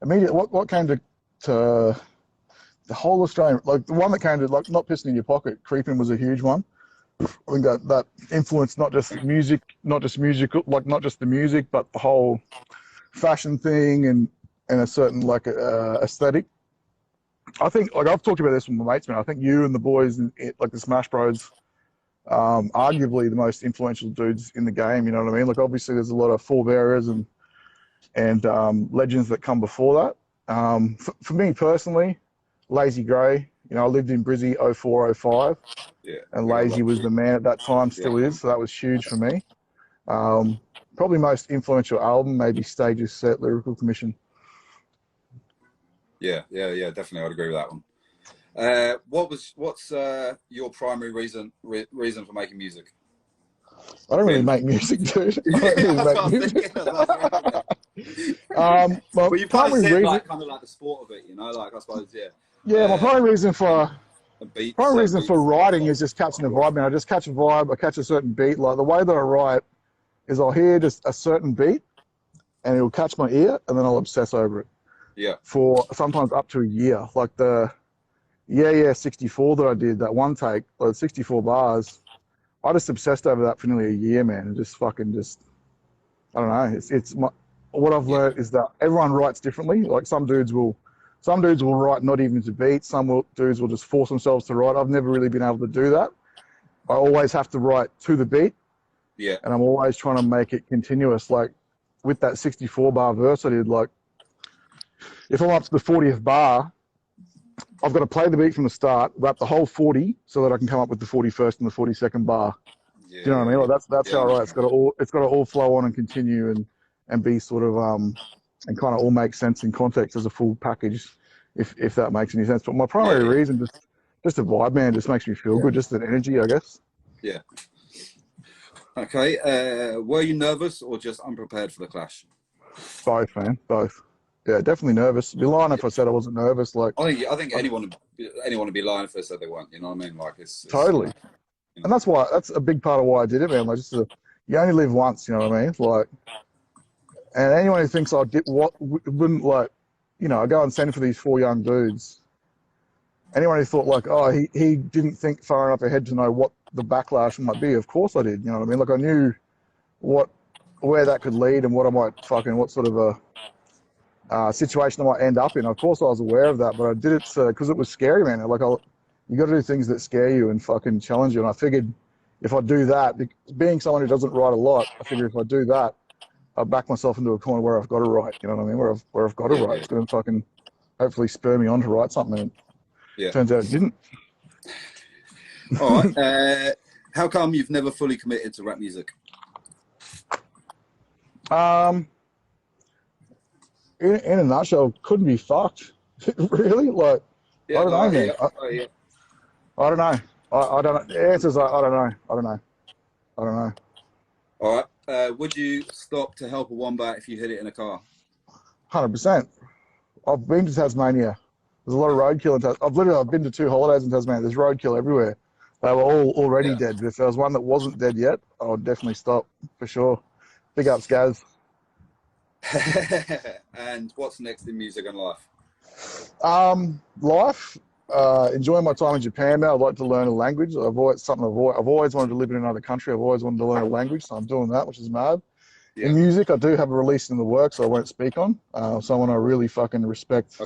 immediate. What came to the whole Australian, like the one that came to, like, not pissing in your pocket. Creeping was a huge one. I think that influenced not just music, not just the music, but the whole fashion thing and a certain like aesthetic. I think, like, I've talked about this with my mates, man. I think you and the boys, like the Smash Bros, arguably the most influential dudes in the game. You know what I mean? Like, obviously, there's a lot of forebearers and legends that come before that. For me personally, Lazy Grey. You know, I lived in Brizzy 04, 05, Yeah, and Lazy was the man at that time, still is. So that was huge for me. Probably most influential album, maybe Stages Set, Lyrical Commission. Yeah, definitely, I'd agree with that one. What's your primary reason for making music? I don't really make music, dude. I don't really make music. Well, But you kind of said like kind of like the sport of it, you know, like I suppose, yeah. Yeah, my primary reason for writing stuff. is just catching a vibe, man. I just catch a vibe, I catch a certain beat. Like the way that I write is I'll hear just a certain beat and it'll catch my ear and then I'll obsess over it. Yeah. For sometimes up to a year. Like the 64 that I did, that one take, like 64 bars, I just obsessed over that for nearly a year, man. And just fucking I don't know. What I've learned is that everyone writes differently. Like some dudes will write not even to beat. Dudes will just force themselves to write. I've never really been able to do that. I always have to write to the beat. Yeah. And I'm always trying to make it continuous. Like with that 64 bar verse I did, like if I'm up to the 40th bar, I've got to play the beat from the start, rap the whole 40 so that I can come up with the 41st and the 42nd bar. Yeah. Do you know what I mean? Like that's how I write. It's got to all flow on and continue and be sort of and kind of all make sense in context as a full package, if that makes any sense. But my primary reason, just a vibe, man, just makes me feel good, just an energy, I guess. Yeah. Okay. Were you nervous or just unprepared for the clash? Both, man, both. Yeah, definitely nervous. I'd be lying if I said I wasn't nervous. Like I think anyone would be lying if they said they weren't. You know what I mean? Like it's totally. You know. And that's a big part of why I did it, man. Like you only live once. You know what I mean? Like, and anyone who thinks I wouldn't, like, you know, I go and send for these 4 young dudes. Anyone who thought like, oh, he didn't think far enough ahead to know what the backlash might be. Of course I did. You know what I mean? Like I knew where that could lead and what sort of a situation I might end up in. Of course I was aware of that, but I did it because it was scary, man. Like you got to do things that scare you and fucking challenge you. And I figured if I do that, being someone who doesn't write a lot, I figured if I do that, I'll back myself into a corner where I've got to write. You know what I mean? Where I've got to write. It's going to fucking hopefully spur me on to write something. And turns out it didn't. All right. How come you've never fully committed to rap music? In a nutshell, couldn't be fucked. Really? Like, I don't know, man. I don't know. I don't know. The answer's like, I don't know. All right. Would you stop to help a wombat if you hit it in a car? 100%. I've been to Tasmania. There's a lot of roadkill in Tasmania. I've been to 2 holidays in Tasmania. There's roadkill everywhere. They were all already dead. But if there was one that wasn't dead yet, I would definitely stop for sure. Big ups, Gaz. And what's next in music and life? Life. Enjoying my time in Japan now. I'd like to learn a language. I've always wanted to live in another country. I've always wanted to learn a language, so I'm doing that, which is mad. Yeah. In music, I do have a release in the works I won't speak on. Someone I really fucking respect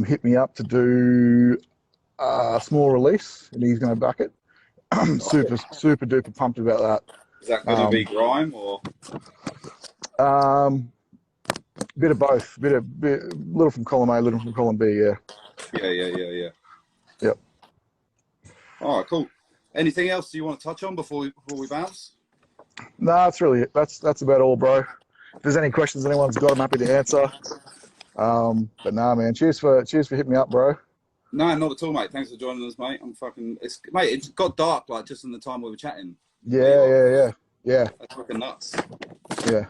hit me up to do a small release, and he's going to back it. super duper pumped about that. Is that going to be grime or? Bit of both. Little from column A, little from column B. Yeah. Yeah. Yep. All right, cool. Anything else you want to touch on before we bounce? No, that's really it. That's about all, bro. If there's any questions anyone's got, I'm happy to answer. But nah, man. Cheers for hitting me up, bro. No, not at all, mate. Thanks for joining us, mate. It got dark like just in the time we were chatting. Yeah. Yeah, That's fucking nuts. yeah.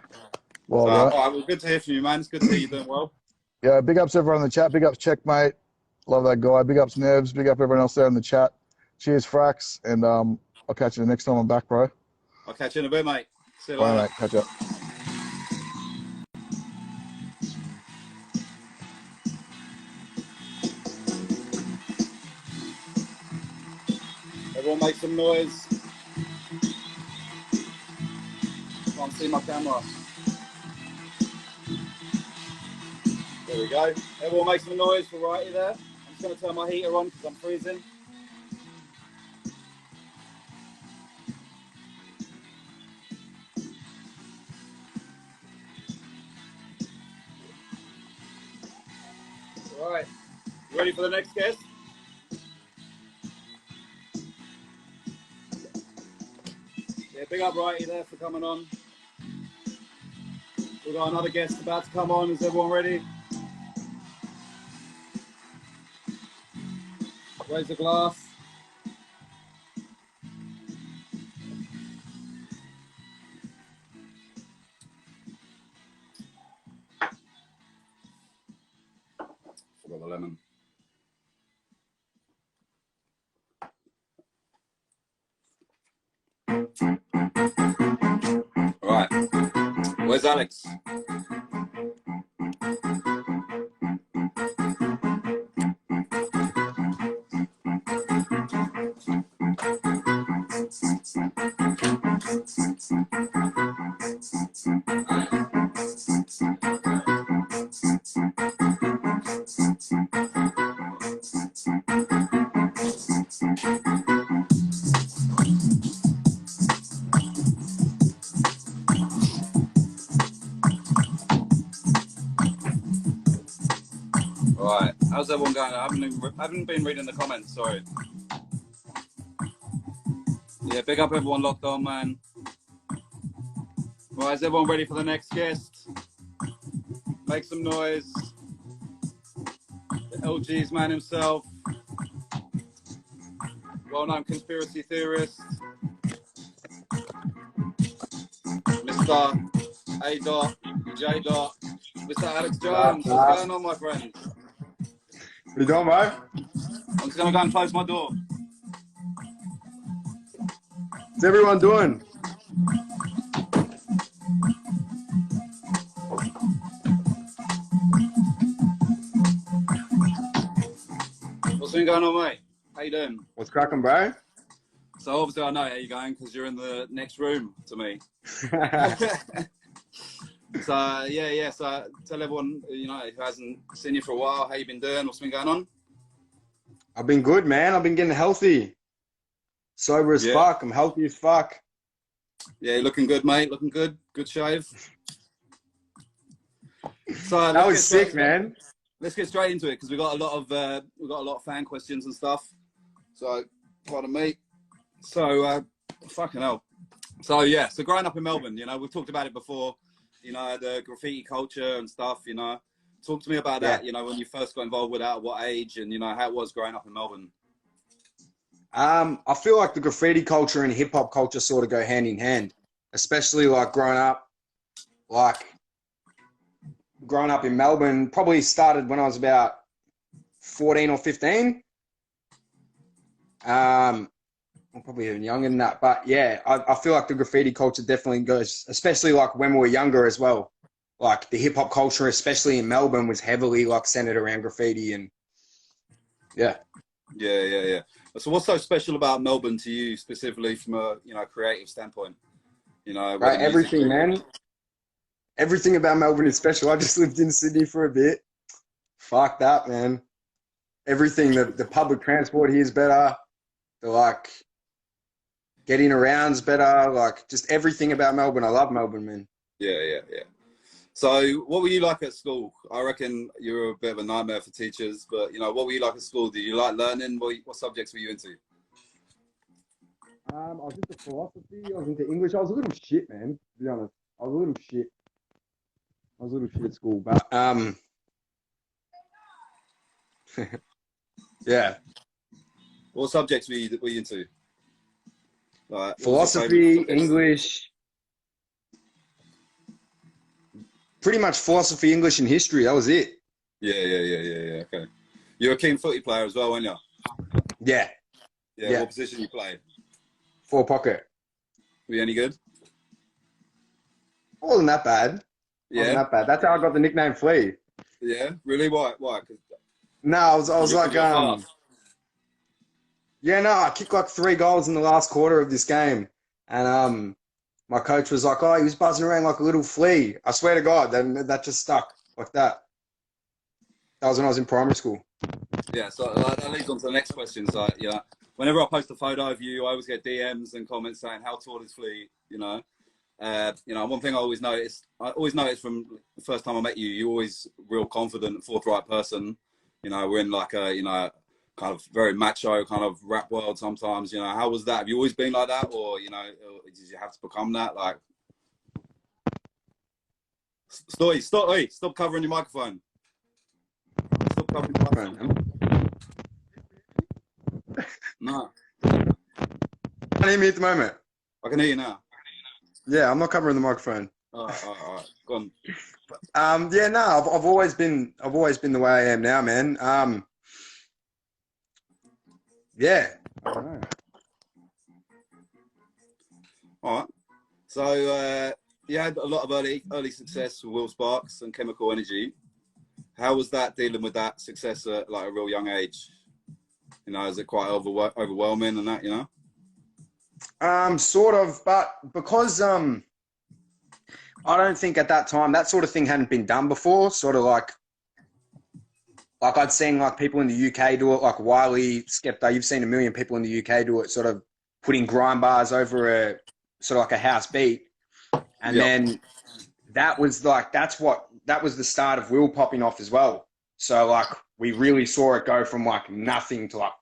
Well, So, right. all right, well, good to hear from you, man. It's good to hear you doing well. Yeah, big ups everyone in the chat. Big ups Ciecmate. Love that guy. Big ups Nebs. Big up everyone else there in the chat. Cheers, Frax. And I'll catch you the next time I'm back, bro. I'll catch you in a bit, mate. See you Bye, later. mate. Catch up. Everyone make some noise. Can't see my camera. There we go. Everyone make some noise for Wrighty there. I'm just going to turn my heater on because I'm freezing. All right. You ready for the next guest? Yeah, big up Wrighty there for coming on. We've got another guest about to come on. Is everyone ready? Raise the glass. Forgot the lemon. All right. Where's Alex? All right. How's everyone going? I haven't been reading the comments. Sorry. Yeah, big up everyone locked on, man. Right, is everyone ready for the next guest? Make some noise. The LG's man himself. Well-known conspiracy theorist. Mr. A. J. Mr. Alex Jones. What's going on, my friend? What you doing, bro? I'm just going to go and close my door. What's everyone doing? What's been going on, mate? How you doing? What's cracking, bro? So obviously I know how you're going because you're in the next room to me. So yeah. So tell everyone, you know, who hasn't seen you for a while, how you been doing? What's been going on? I've been good, man. I've been getting healthy. Sober as fuck. I'm healthy as fuck. Yeah, you're looking good, mate. Looking good. Good shave. So That was sick, man. Let's get straight into it because we got a lot of fan questions and stuff. So pardon me. So fucking hell. So yeah. So growing up in Melbourne, you know, we've talked about it before. You know, the graffiti culture and stuff. You know, talk to me about that. You know, when you first got involved with that, at what age, and you know how it was growing up in Melbourne. I feel like the graffiti culture and hip hop culture sort of go hand in hand, especially like growing up in Melbourne. Probably started when I was about 14 or 15. I'm probably even younger than that, but yeah, I feel like the graffiti culture definitely goes, especially like when we were younger as well. Like the hip hop culture, especially in Melbourne, was heavily like centered around graffiti and yeah. Yeah. So what's so special about Melbourne to you specifically from a, you know, creative standpoint? You know, Right, everything, man. Everything about Melbourne is special. I just lived in Sydney for a bit. Fuck that, man. Everything, the public transport here is better. The like getting around's better. Like just everything about Melbourne. I love Melbourne, man. Yeah. So what were you like at school? I reckon you were a bit of a nightmare for teachers, but you know, what were you like at school? Did you like learning? What subjects were you into? I was into philosophy. I was into English. I was a little shit, man. To be honest, I was a little shit. I was a little shit at school, but yeah. What subjects were you into? Like, Philosophy, English, pretty much philosophy, English, and history. That was it. Yeah. Okay. You're a keen footy player as well, aren't you? Yeah. Yeah. What position you play? 4 pocket. Were you any good? Wasn't that bad. Yeah. Wasn't that bad. That's how I got the nickname Flea. Yeah. Really? Why? Why? No, I was like, yeah, no, I kicked like 3 goals in the last quarter of this game, and my coach was like, oh, he was buzzing around like a little flea. I swear to God, that just stuck like that. That was when I was in primary school. Yeah, so that leads on to the next question. So, yeah, whenever I post a photo of you, I always get DMs and comments saying, "How tall is Flea?" You know, one thing I always noticed from the first time I met you, you're always real confident, forthright person. You know, we're in like a kind of very macho kind of rap world sometimes. You know, how was that? Have you always been like that, or did you have to become that? Like, stop covering your microphone. Stop covering your microphone. No. Can you hear me at the moment? I can hear you now. Yeah, I'm not covering the microphone. All right. Go on. Yeah, no, I've always been the way I am now, man. Yeah. I don't know. All right. So you had a lot of early success with Will Sparks and Chemical Energy. How was that dealing with that success at like a real young age? You know, is it quite overwhelming and that, you know? Sort of, but because I don't think at that time that sort of thing hadn't been done before. Sort of like I'd seen like people in the UK do it, like Wiley, Skepta. You've seen a million people in the UK do it, sort of putting grind bars over a sort of like a house beat, and then that was the start of Will popping off as well. So like we really saw it go from like nothing to like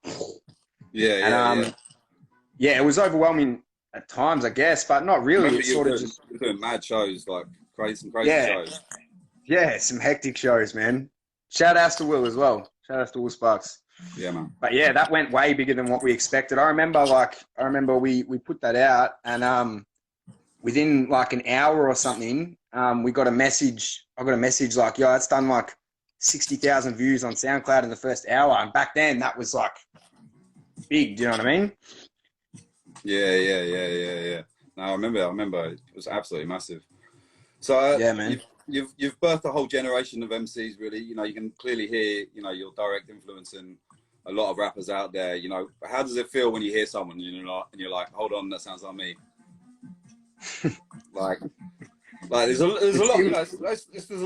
yeah, it was overwhelming at times, I guess, but not really. It's sort of just doing mad shows, like crazy shows. Yeah, some hectic shows, man. Shout outs to Will as well. Shout outs to Will Sparks. Yeah, man. But yeah, that went way bigger than what we expected. I remember we put that out, and within like an hour or something, we got a message. I got a message like, "Yo, it's done like 60,000 views on SoundCloud in the first hour." And back then, that was like big. Do you know what I mean? Yeah. No, I remember. It was absolutely massive. So yeah, man. You've birthed a whole generation of MCs, really. You know, you can clearly hear, your direct influence in a lot of rappers out there. You know, how does it feel when you hear someone, and you're like, hold on, that sounds like me. like there's a lot, there's a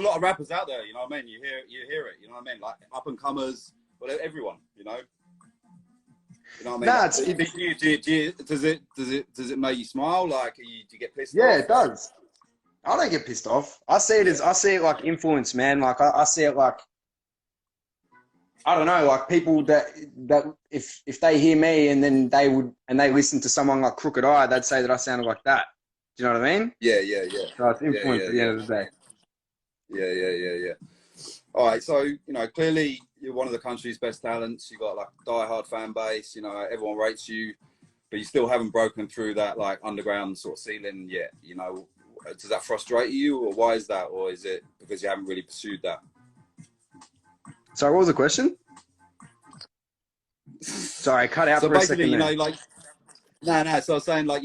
lot of rappers out there. You know what I mean? You hear it. You know what I mean? Like up and comers, but everyone. You know what I mean? Nah, does it make you smile? Like, do you get pissed off? Yeah, it does. I don't get pissed off. I see it like influence, man. Like I see it like, I don't know, like people that if they hear me and then they listen to someone like Crooked Eye, they'd say that I sounded like that. Do you know what I mean? Yeah. So it's influence at the end of the day. Yeah. All right, so clearly you're one of the country's best talents. You got like a diehard fan base. Everyone rates you, but you still haven't broken through that like underground sort of ceiling yet. Does that frustrate you, or why is that, or is it because you haven't really pursued that? Sorry, what was the question? Sorry, I cut out for a second. So basically, no. So I was saying, like,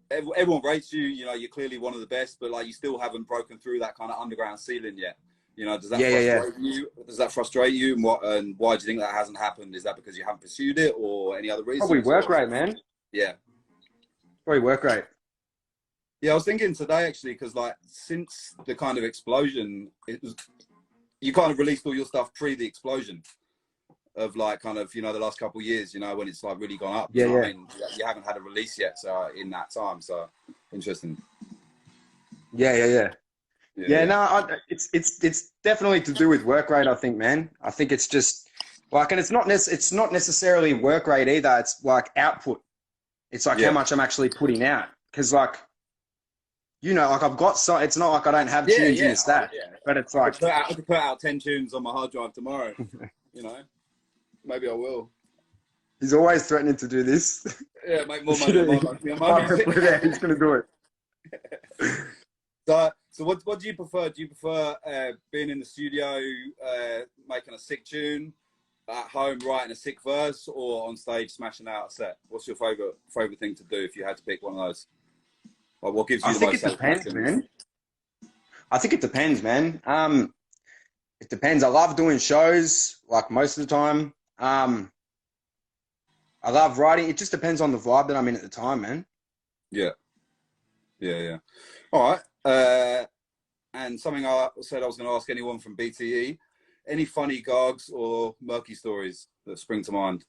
everyone rates you. You're clearly one of the best, but like you still haven't broken through that kind of underground ceiling yet. Does that frustrate you? Does that frustrate you? And why do you think that hasn't happened? Is that because you haven't pursued it, or any other reason? Probably work rate, man. Yeah. Probably work rate. Yeah, I was thinking today actually, because like since the kind of explosion, you kind of released all your stuff pre the explosion of like kind of the last couple of years, when it's like really gone up. Yeah. I mean, you haven't had a release yet, so in that time, so interesting. Yeah. No, it's definitely to do with work rate. I think, man. I think it's just like, and it's not necessarily work rate either. It's like output. It's like how much I'm actually putting out, because like. Like I've got it's not like I don't have tunes in the stack, but it's like I could put out 10 tunes on my hard drive tomorrow. Maybe I will. He's always threatening to do this. Yeah, make more money. He's gonna do it. So So what do you prefer? Do you prefer being in the studio, making a sick tune, at home writing a sick verse, or on stage smashing out a set? What's your favorite thing to do if you had to pick one of those? Like, what gives you I the think most it depends, satisfaction? man. I think it depends, man. It depends. I love doing shows, like most of the time. I love writing. It just depends on the vibe that I'm in at the time, man. Yeah. All right. And something I said I was going to ask anyone from BTE, any funny gags or murky stories that spring to mind?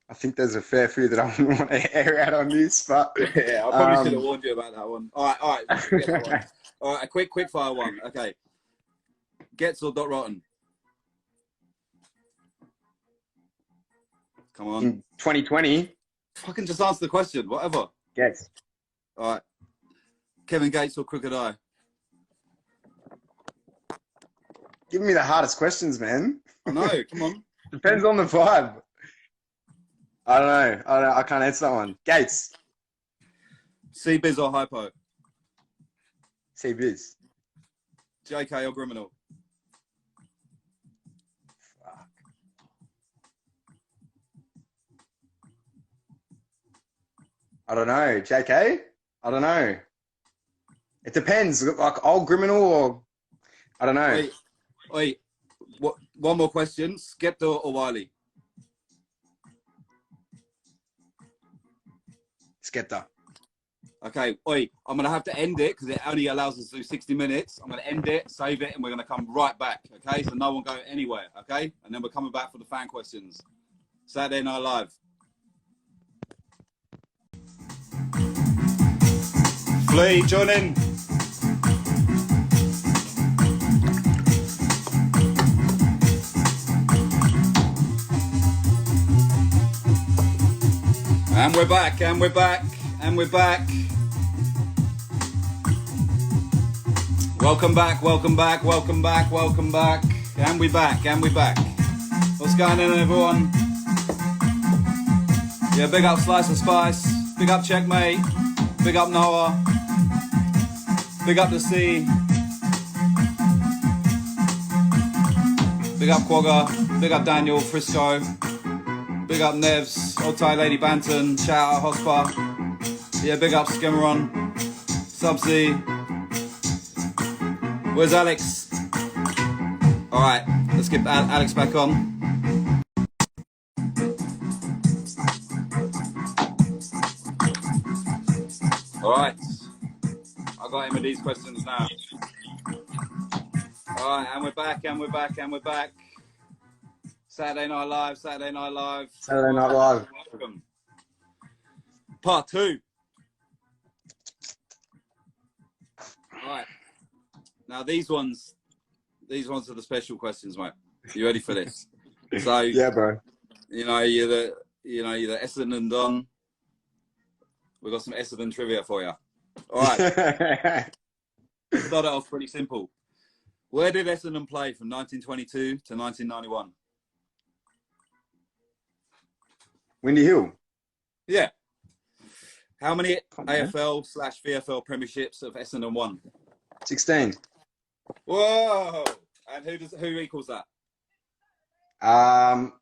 I think there's a fair few that I wouldn't want to air out on this, but Yeah, I probably should have warned you about that one. All right, forget that one. All right, a quick fire one. Okay. Gets or dot rotten? Come on. In 2020, Fucking just answer the question, whatever. yes. All right. Kevin Gates or Crooked Eye? Give me the hardest questions, man. I know, come on. Depends on the vibe. I don't know. I can't answer that one. Gates. C-Biz or Hypo? C-Biz. JK or Criminal? Fuck. I don't know. JK? I don't know. It depends. Like old Criminal or I don't know. Wait. What? One more question. Skepta or Wiley? Skepta. Okay, I'm going to have to end it because it only allows us to do 60 minutes. I'm going to end it, save it, and we're going to come right back, okay? So no one go anywhere, okay? And then we're coming back for the fan questions. Saturday Night Live. Flea, join in. And we're back, and we're back, and we're back. Welcome back, welcome back, welcome back, welcome back. And we back, and we back. What's going on, everyone? Yeah, big up Slice of Spice, big up Ciecmate, big up Noah, big up the Sea, big up Quagga, big up Daniel, Frisco, big up Nevs, Old Tie Lady Banton, shout out Hospa, yeah, big up Skimmeron, Subsea. Where's Alex? All right, let's get Alex back on. All right, I got him with these questions now. All right, and we're back, and we're back, and we're back. Saturday Night Live, Saturday Night Live. Saturday Night Live. Welcome. Part 2. All right. Now these ones are the special questions, mate. You ready for this? So Yeah, bro. you're the Essendon Don. We've got some Essendon trivia for you. All right. Start it off pretty simple. Where did Essendon play from 1922 to 1991? Windy Hill. Yeah. How many AFL/VFL premierships have Essendon won? 16. Whoa! And who equals that?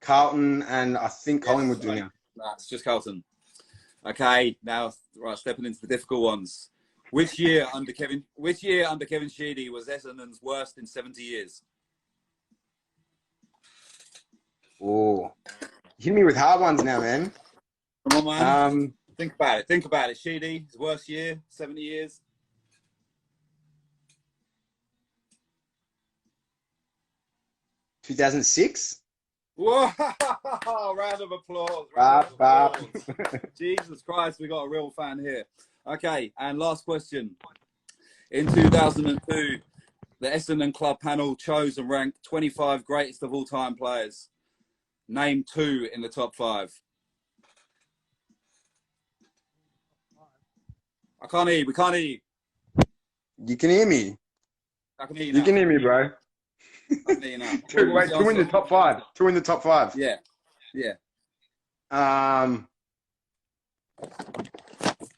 Carlton and I think Collingwood Yes, Junior. Nah, it's just Carlton. Okay, now stepping into the difficult ones. Which year under Kevin Sheedy was Essendon's worst in 70 years? Oh, hit me with hard ones now, man. Come on, man. Think about it. Sheedy, his worst year, 70 years. 2006. Whoa! Round of applause. Jesus Christ, we got a real fan here. Okay, and last question. In 2002, the Essendon Club panel chose and ranked 25 greatest of all time players. Name 2 in the top 5. I can't hear you. We can't hear you. You can hear me. I can hear you now. You can hear me, bro. I can hear you now. Wait, 2 in the top 5. 2 in the top 5. Yeah.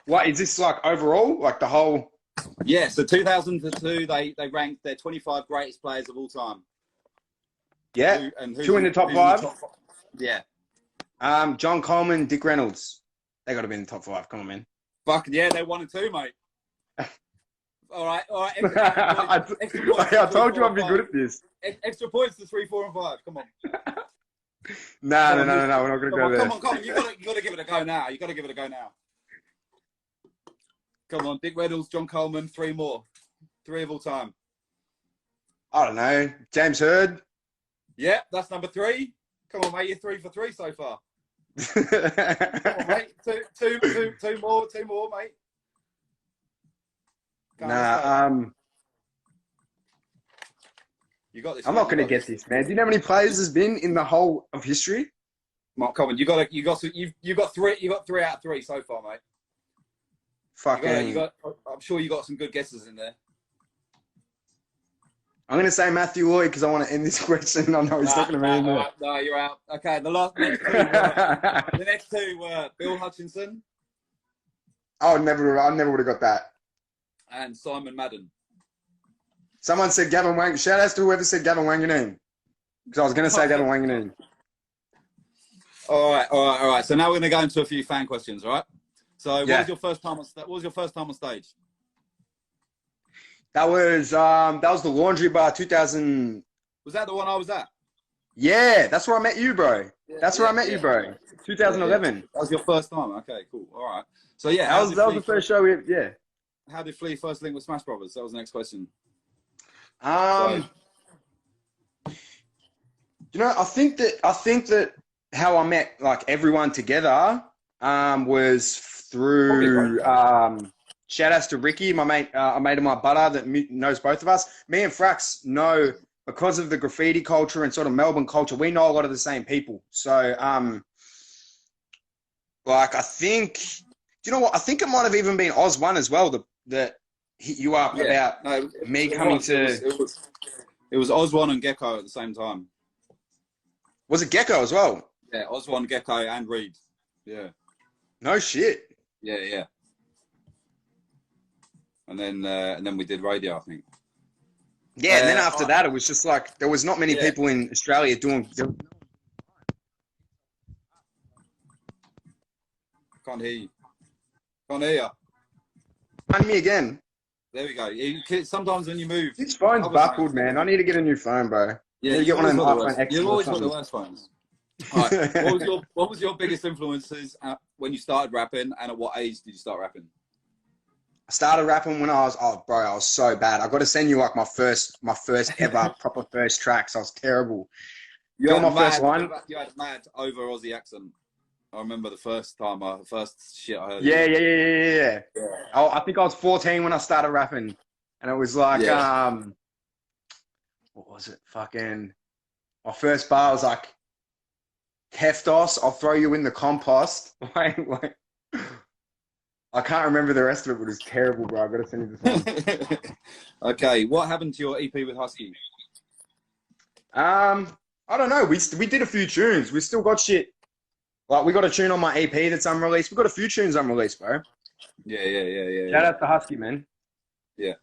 What is this like overall? Like the whole? Yeah, so 2002, they ranked their 25 greatest players of all time. Yeah. Who's Two in the top five. Yeah. John Coleman, Dick Reynolds. They got to be in the top five. Come on, man. Fucking yeah, they won it too, mate. All right. I told you I'd be good at this. Extra points to 3, 4, and 5. Come on. No. We're not going to go there. Come on. You got to give it a go now. Come on, Dick Reynolds, John Coleman, 3 more. 3 of all time. I don't know. James Hurd. Yeah, that's number 3. Come on, mate. You're 3 for 3 so far. Come on, mate. Two more, mate. You got this. I'm not going to get this, man. Do you know how many players there's been in the whole of history? Mark Coleman, you got 3 out of 3 so far, mate. Fucking. I'm sure you got some good guesses in there. I'm going to say Matthew Lloyd because I want to end this question. I know he's not going to be in there. No, you're out. Okay, the next two were Bill Hutchinson. I never would have got that. And Simon Madden. Someone said Gavin Wang. Shout out to whoever said Gavin Wanganeen. Because I was going to say Gavin Wanganeen. All right. So now we're going to go into a few fan questions, all right? So what was your first time on stage? That was the Laundry Bar 2000. Was that the one I was at? Yeah, that's where I met you, bro. That's where I met you, bro. 2011. That was your first time. Okay, cool. All right. So yeah, that was the first show. Yeah. How did Flea first link with Smash Brothers? That was the next question. You know, I think that how I met like everyone together was through shout outs to Ricky, my mate, a mate of my butter that knows both of us. Me and Frax know because of the graffiti culture and sort of Melbourne culture. We know a lot of the same people. So like I think, do you know what? I think it might have even been Oz One as well that hit you up about me coming to. It was Oz One and Gecko at the same time. Was it Gecko as well? Yeah, Oz One, Gecko, and Reed. Yeah. No shit. Yeah. And then we did radio, I think. Yeah, and then after that, it was just like there was not many people in Australia doing. Can't hear you. Find me again. There we go. Sometimes when you move, this phone's buckled, man. I need to get a new phone, bro. Yeah, you get one of them iPhone X. You've always got the worst phones. All right. What was your biggest influences when you started rapping, and at what age did you start rapping? I started rapping when I was so bad. I got to send you like my first ever proper first tracks. I was terrible. You had my first one. You had mad over Aussie accent. I remember the first shit I heard. Yeah. I think I was 14 when I started rapping, and it was like what was it? Fucking my first bar was like, Keftos, I'll throw you in the compost. like I can't remember the rest of it, but it was terrible, bro. I've got to send you the song. Okay, what happened to your EP with Husky? I don't know. We did a few tunes. We still got shit. Like, we got a tune on my EP that's unreleased. We've got a few tunes unreleased, bro. Yeah. Shout out to Husky, man. Yeah.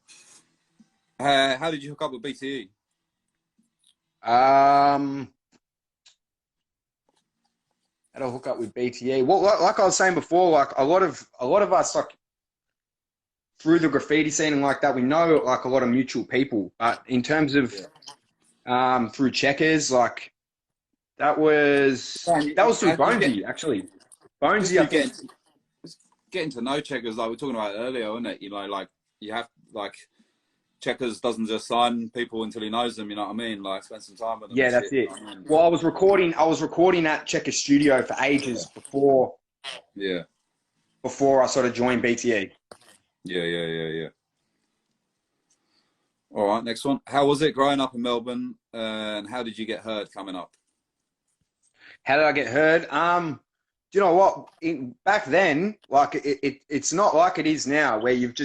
How did you hook up with BTE? How to hook up with BTE? Well, like I was saying before, like a lot of us, like through the graffiti scene and like that, we know like a lot of mutual people. But in terms of through Checkers, like that was through Bonesy actually. Bonesy, I think. Getting to know Checkers, like we were talking about earlier, wasn't it? You know, like you have like Checkers doesn't just sign people until he knows them. You know what I mean? Like spend some time with them. Yeah, that's it. Well, I was recording at Checkers Studio for ages before. Yeah. Before I sort of joined BTE. Yeah. All right, next one. How was it growing up in Melbourne, and how did you get heard coming up? How did I get heard? You know what? Back then, like it's not like it is now, where you've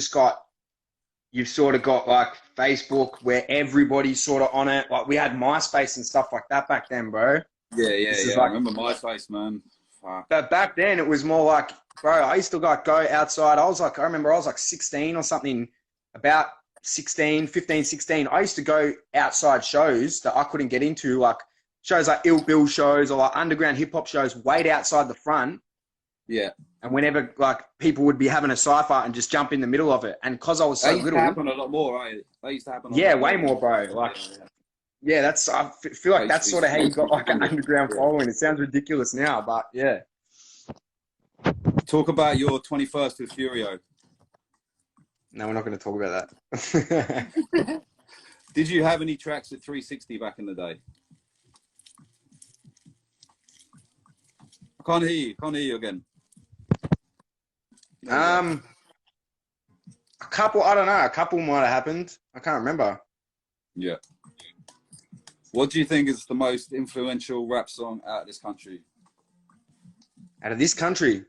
sort of got like Facebook, where everybody's sort of on it. Like we had MySpace and stuff like that back then, bro. Yeah. Like, I remember MySpace, man. Fuck. But back then, it was more like, bro, I used to like go outside. I remember I was like 16 or something, about 15, 16, I used to go outside shows that I couldn't get into, like shows like Ill Bill shows or like underground hip hop shows, wait outside the front. Yeah. And whenever like people would be having a cipher and just jump in the middle of it. And because I was so That used little. to happen a lot more, right? That used to happen a Yeah, lot way more, bro. Like, yeah, that's, I feel like that's sort of how you got like an underground following. It sounds ridiculous now, but yeah. Talk about your 21st with Furio. No, we're not going to talk about that. Did you have any tracks with 360 back in the day? I can't hear you. Can't hear you again. A couple, I don't know. A couple might have happened. I can't remember. Yeah. What do you think is the most influential rap song out of this country? Out of this country?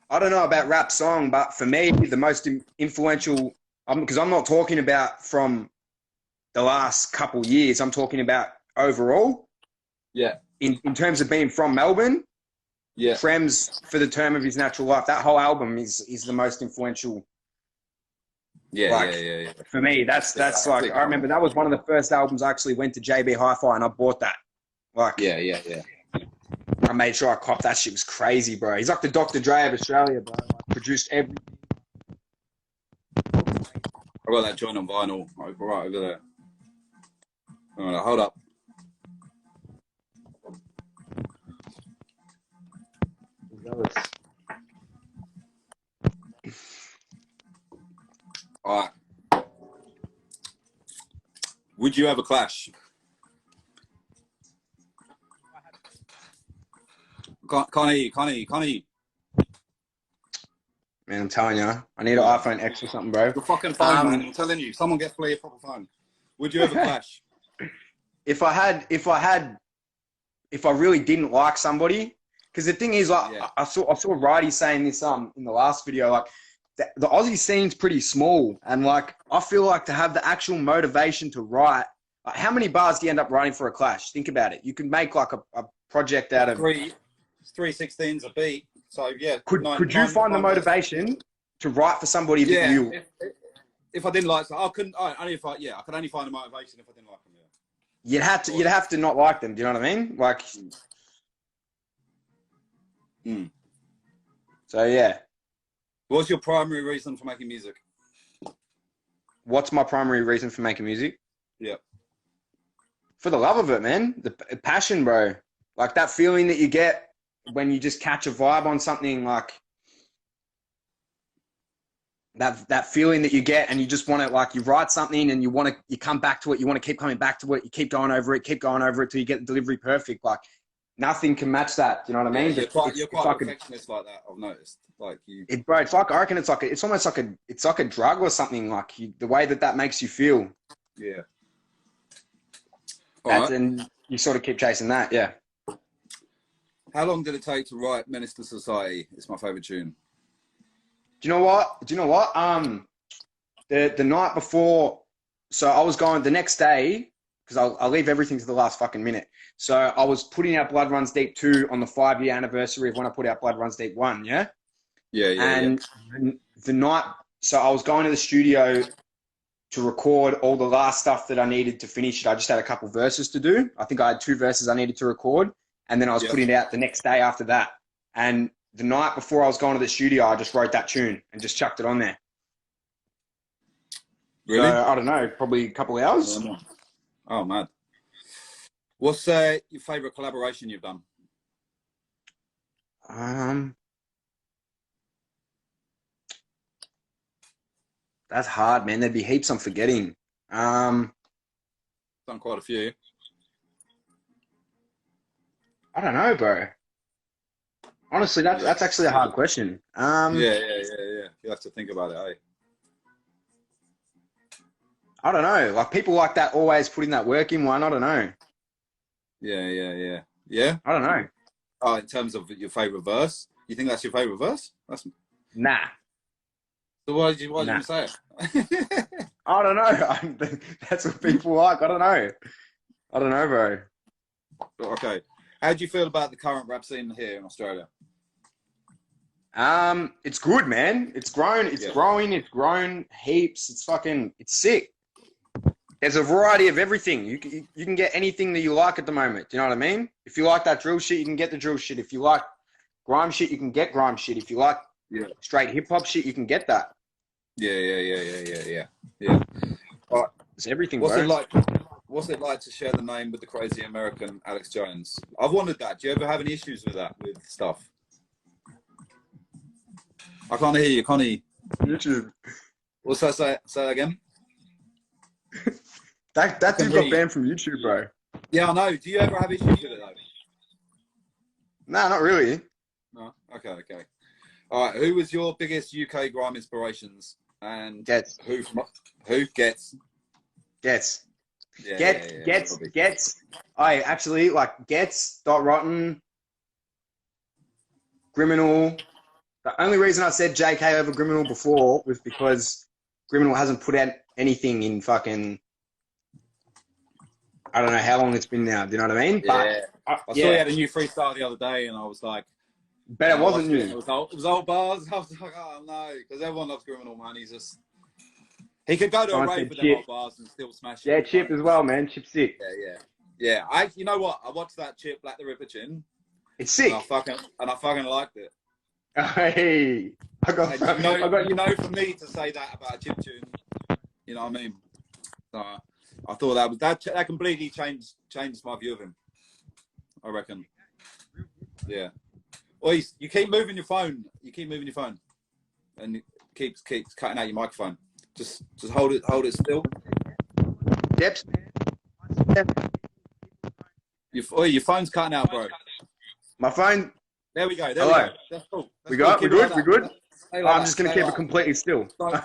I don't know about rap song, but for me, the most influential, because I'm not talking about from the last couple years, I'm talking about overall. Yeah. In terms of being from Melbourne, yeah, Frem's For the Term of His Natural Life, that whole album is the most influential. Yeah, like, yeah. For me, that's like, I remember that was one of the first albums I actually went to JB Hi-Fi and I bought that. Like, yeah. I made sure I copped that. Shit was crazy, bro. He's like the Dr. Dre of Australia, bro. Like, produced everything. I got that joint on vinyl right over there. All right, hold up. All right. Would you have a clash? Can't hear you. Man, I'm telling you, I need an iPhone X or something, bro. Your fucking phone, man. I'm telling you, someone get play a proper phone. Would you have a clash? If I really didn't like somebody, because the thing is, like, I saw Wrighty saying this in the last video, like the Aussie scene's pretty small, and like I feel like to have the actual motivation to write, like, how many bars do you end up writing for a clash? Think about it. You can make like a project out of 3/16's a beat. So yeah. Could you find the motivation to write for somebody that you? If I didn't like, I couldn't. I could only find the motivation if I didn't like them. Yeah. You'd have to not like them. Do you know what I mean? Like. So yeah. What's your primary reason for making music? What's my primary reason for making music? Yeah. For the love of it, man. The passion, bro. Like that feeling that you get when you just catch a vibe on something, like that feeling that you get, and you just want to, like, you write something and you come back to it. You want to keep coming back to it. You keep going over it till you get the delivery perfect. Like nothing can match that. Do you know what I mean? You're quite a perfectionist like that. I've noticed. Like bro, it's like, I reckon it's almost like a drug or something. Like the way that makes you feel. Yeah. And you sort of keep chasing that. Yeah. How long did it take to write Menace to Society? It's my favorite tune. Do you know what? The night before, so I was going the next day, because I'll leave everything to the last fucking minute. So I was putting out Blood Runs Deep 2 on the 5-year anniversary of when I put out Blood Runs Deep 1, yeah? Yeah. And the night, so I was going to the studio to record all the last stuff that I needed to finish it. I just had a couple verses to do. I think I had 2 verses I needed to record. And then I was putting it out the next day after that. And the night before I was going to the studio, I just wrote that tune and just chucked it on there. Really? So, I don't know, probably a couple of hours. Oh, man. What's your favourite collaboration you've done? That's hard, man. There'd be heaps I'm forgetting. Done quite a few. I don't know, bro. Honestly, that's actually a hard question. Yeah. You have to think about it, eh? I don't know. Like, people like that always putting that work in one. I don't know. Yeah. I don't know. Oh, in terms of your favourite verse? You think that's your favourite verse? Nah. So why did you say it? I don't know. That's what people like. I don't know, bro. Okay. How do you feel about the current rap scene here in Australia? It's good, man. It's grown. It's growing. It's grown heaps. It's sick. There's a variety of everything. You can get anything that you like at the moment. Do you know what I mean? If you like that drill shit, you can get the drill shit. If you like grime shit, you can get grime shit. If you like straight hip hop shit, you can get that. Yeah. All right. It's everything, What's bro. it like? What's it like to share the name with the crazy American Alex Jones? I've wondered that. Do you ever have any issues with that, with stuff? I can't hear you, Connie. YouTube. What's that? Say that again. That dude got banned from YouTube, bro. Yeah, I know. Do you ever have issues with it though? Nah, not really. No. Okay. All right. Who was your biggest UK grime inspirations? And Gets. Who gets? Gets. Yeah, Gets. I actually like Gets, Dot Rotten, Criminal. The only reason I said JK over Criminal before was because Criminal hasn't put out anything in fucking, I don't know how long it's been now. Do you know what I mean? Yeah. But, I saw he had a new freestyle the other day, and I was like, but it wasn't new. It was old bars. I was like, oh no, because everyone loves Criminal, man. He could go to a rave with them old bars and still smash it. Yeah, Chip as well, man. Chip's sick. Yeah. You know what? I watched that Chip Black the Ripper tune. It's sick. And I fucking liked it. Hey, I got for me to say that about a Chip tune, you know what I mean? So I thought that completely changed my view of him, I reckon. Yeah. Well, you keep moving your phone. And it keeps cutting out your microphone. Just hold it still. Depths. Your phone's cutting out, bro. My phone. There we go. Hello. That's cool. We're good. We're good. Like I'm just gonna keep it completely still. Don't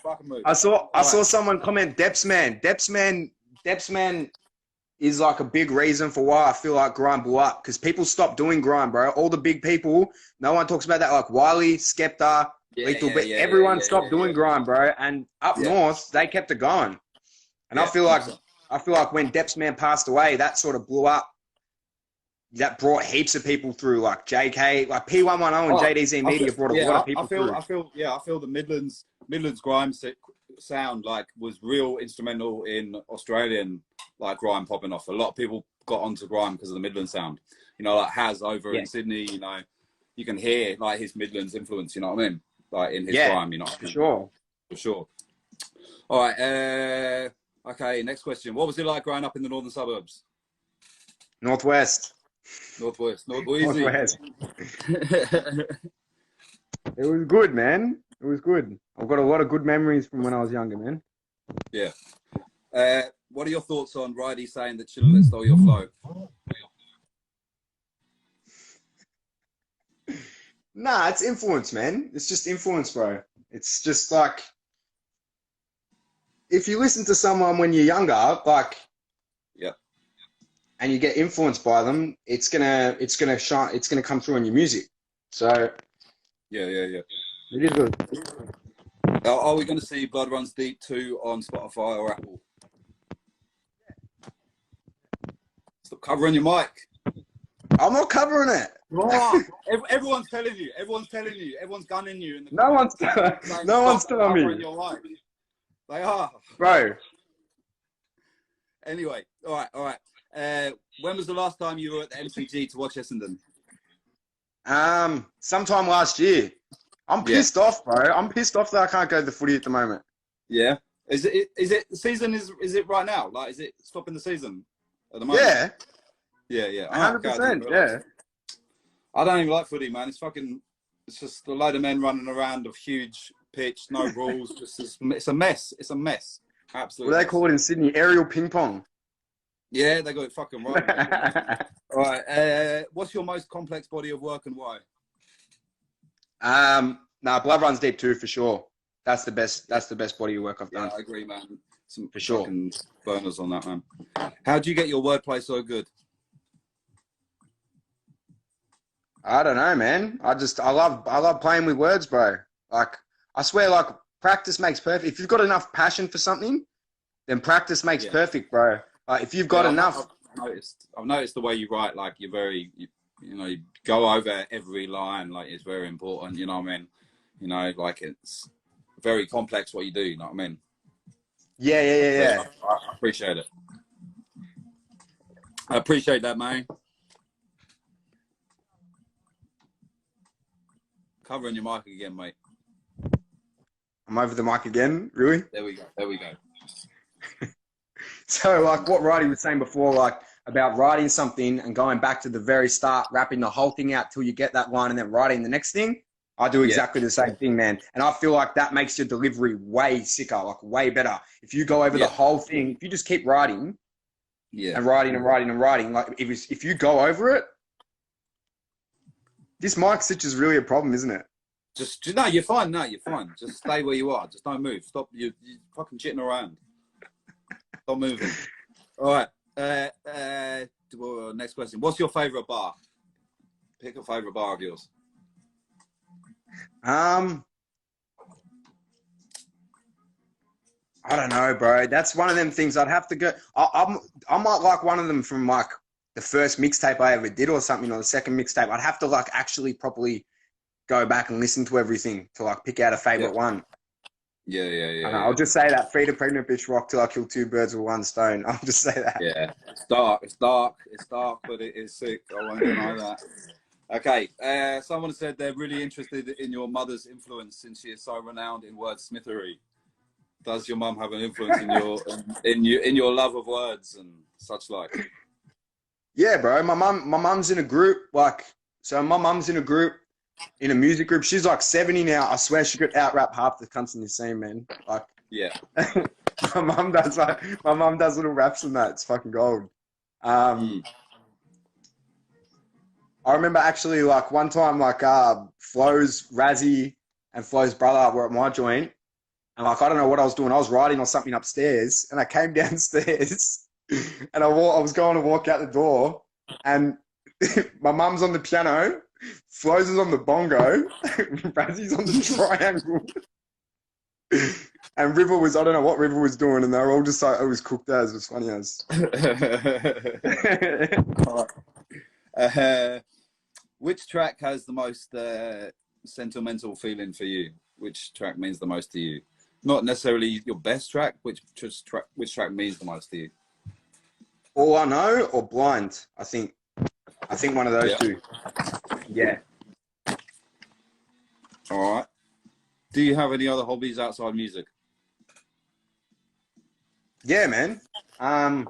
fucking move. I saw someone comment Depthsman. Depthsman is like a big reason for why I feel like grime blew up, because people stopped doing grime, bro. All the big people, no one talks about that. Like Wiley, Skepta, Lethal, but everyone stopped doing grime, bro. And up north, they kept it going. And I feel like when Depthsman passed away, that sort of blew up. That brought heaps of people through, like JK, like P110 and JDZ Media brought a lot of people through. I feel the Midlands grime sound like was real instrumental in Australian like grime popping off. A lot of people got onto grime because of the Midland sound. You know, like Has over in Sydney. You know, you can hear like his Midlands influence. You know what I mean? Like in his grime. You know, for sure. All right. Okay. Next question. What was it like growing up in the northern suburbs? Northwest. Northwest. It was good, man. It was good. I've got a lot of good memories from when I was younger, man. Yeah. What are your thoughts on Wrighty saying that Chilla stole your flow? Nah, it's influence, man. It's just influence, bro. It's just like, if you listen to someone when you're younger, like, and you get influenced by them, it's gonna shine. It's gonna come through in your music. So yeah. It is good. Are we going to see Blood Runs Deep 2 on Spotify or Apple? Stop covering your mic. I'm not covering it. Oh, everyone's telling you. Everyone's gunning you. In the no one's telling me. Your mic. They are, bro. Anyway, all right. When was the last time you were at the MCG to watch Essendon? Sometime last year. I'm pissed off, bro. I'm pissed off that I can't go to the footy at the moment. Yeah. Is it the season? Is it right now? Like, is it stopping the season at the moment? Yeah. 100%. Yeah. I don't even like footy, man. It's just a load of men running around a huge pitch, no rules. It's a mess. It's a mess. Absolutely. What do they call it in Sydney? Aerial ping pong. Yeah, they got it fucking right. All right. What's your most complex body of work and why? Blood Runs Deep 2 for sure. That's the best body of work I've done. Yeah, I agree, man. Some for sure fucking burners on that, man. How do you get your wordplay so good? I don't know, man. I love playing with words, bro. Like, I swear, like, practice makes perfect. If you've got enough passion for something, then practice makes perfect, bro. If you've got enough. I've noticed the way you write, like, you're very you know, you go over every line. Like, it's very important. You know what I mean? You know, like, it's very complex what you do. You know what I mean? Yeah. So I appreciate it. I appreciate that, man. Covering your mic again, mate. I'm over the mic again, really? There we go. So, like what Wrighty was saying before, like about writing something and going back to the very start, rapping the whole thing out till you get that line and then writing the next thing. I do exactly the same thing, man. And I feel like that makes your delivery way sicker, like way better. If you go over the whole thing, if you just keep writing and writing, like if you go over it, this mic switch is really a problem, isn't it? Just no, you're fine. No, you're fine. Just stay where you are. Just don't move. Stop. You're fucking chitting around. Stop moving. All right. Next question. What's your favorite bar? Pick a favorite bar of yours. I don't know, bro. That's one of them things I'd have to go. I might like one of them from like the first mixtape I ever did or something, or the second mixtape. I'd have to like actually properly go back and listen to everything to like pick out a favorite one. Yeah. I'll just say that. Feed a pregnant bitch rock till I kill 2 birds with 1 stone. I'll just say that. Yeah. It's dark, but it is sick. I won't deny that. Okay. Someone said they're really interested in your mother's influence since she is so renowned in wordsmithery. Does your mum have an influence in your love of words and such like? Yeah, bro. My mum's in a group. Like, so my mum's in a group, in a music group. She's like 70 now. I swear she could out rap half the cunts in the scene, man. Like, yeah. my mum does little raps and that. It's fucking gold. I remember actually like one time like Flo's Razzie and Flo's brother were at my joint, and like I don't know what I was doing. I was writing on something upstairs, and I came downstairs, and I was going to walk out the door, and my mum's on the piano, Flo's is on the bongo, Razzie's on the triangle, and River was, I don't know what River was doing, and they were all just like, it was cooked as, it was funny as. Which track has the most sentimental feeling for you? Which track means the most to you? Not necessarily your best track, which track means the most to you? All I Know or Blind, I think one of those two. Yeah. All right. Do you have any other hobbies outside music? Yeah, man. I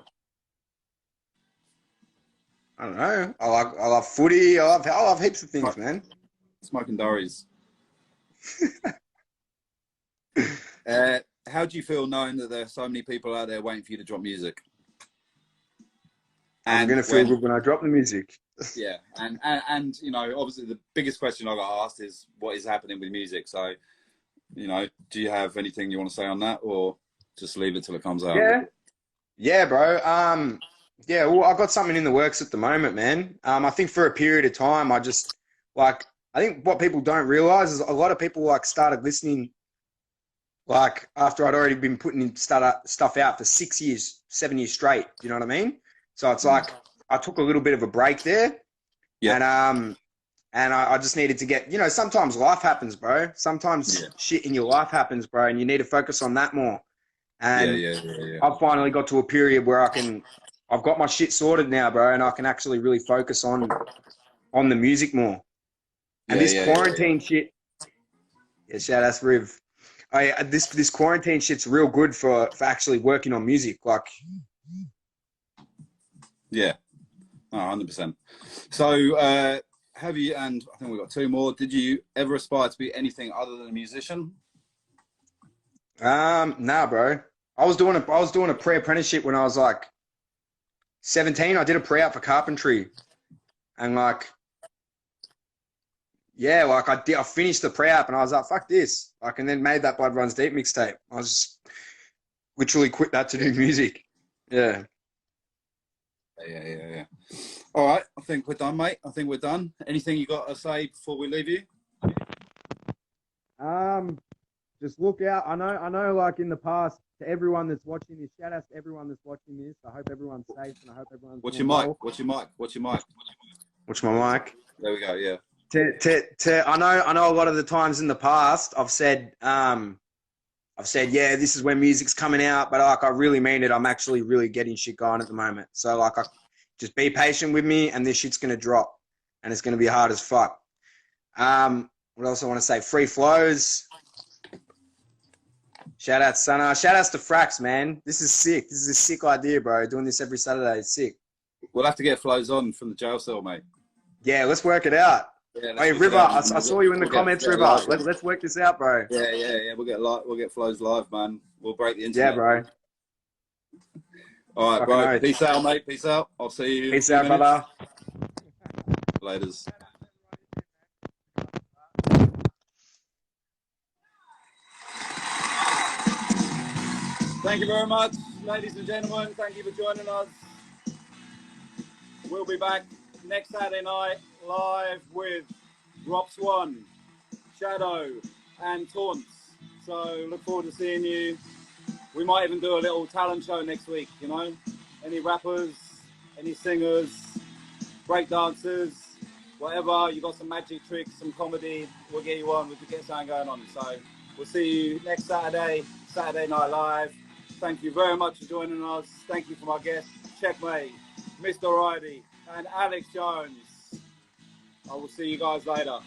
don't know. I love footy. I love heaps of things, man. Smoking durries. How do you feel knowing that there are so many people out there waiting for you to drop music? I'm gonna feel good when I drop the music. Yeah, and you know, obviously the biggest question I got asked is what is happening with music. So, you know, do you have anything you want to say on that, or just leave it till it comes out? Yeah, bro. Yeah, well, I got something in the works at the moment, man. I think for a period of time, I think what people don't realize is a lot of people like started listening like after I'd already been putting stuff out for 6 years, 7 years straight. You know what I mean? So it's like I took a little bit of a break there, and I just needed to get, you know, sometimes life happens, bro. Sometimes shit in your life happens, bro, and you need to focus on that more. And I've finally got to a period where I've got my shit sorted now, bro, and I can actually really focus on the music more. And this quarantine shit, shout out to Riv. This quarantine shit's real good for actually working on music, like. Yeah, 100%. So, have you? And I think we've got 2 more. Did you ever aspire to be anything other than a musician? Nah, bro. I was doing a pre-apprenticeship when I was like 17. I did a pre-out for carpentry, and like, yeah, like I finished the pre-app and I was like, fuck this, like, and then made that Blood Runs Deep mixtape. I was just literally quit that to do music. Yeah. All right, I think we're done, mate. I think we're done. Anything you got to say before we leave you? Just look out. I know. Like in the past, to everyone that's watching this, shout out to everyone that's watching this. I hope everyone's safe and I hope everyone's. What's your mic? What's your mic? Watch my mic. There we go. Yeah. I know a lot of the times in the past I've said, yeah, this is when music's coming out, but like I really mean it. I'm actually really getting shit going at the moment. So like, just be patient with me, and this shit's gonna drop, and it's gonna be hard as fuck. What else I want to say? Free flows. Shout out Sana. Shout outs to Frax, man. This is sick. This is a sick idea, bro. Doing this every Saturday is sick. We'll have to get flows on from the jail cell, mate. Yeah, let's work it out. Yeah, hey, River, I saw you in the comments, River. Let's work this out, bro. Yeah. We'll get flows live, man. We'll break the internet. Yeah, bro. All right, bro. Peace out, mate. Peace out. I'll see you. Peace out, brother. Laters. Thank you very much, ladies and gentlemen. Thank you for joining us. We'll be back next Saturday night live with Drops One, Shadow, and Taunts. So look forward to seeing you. We might even do a little talent show next week, you know? Any rappers, any singers, break dancers, whatever. You got some magic tricks, some comedy, we'll get you on. We can get something going on. So we'll see you next Saturday, Saturday Night Live. Thank you very much for joining us. Thank you for my guests, Ciecmate, Mr. Wrighty, and Alex Jones. I will see you guys later.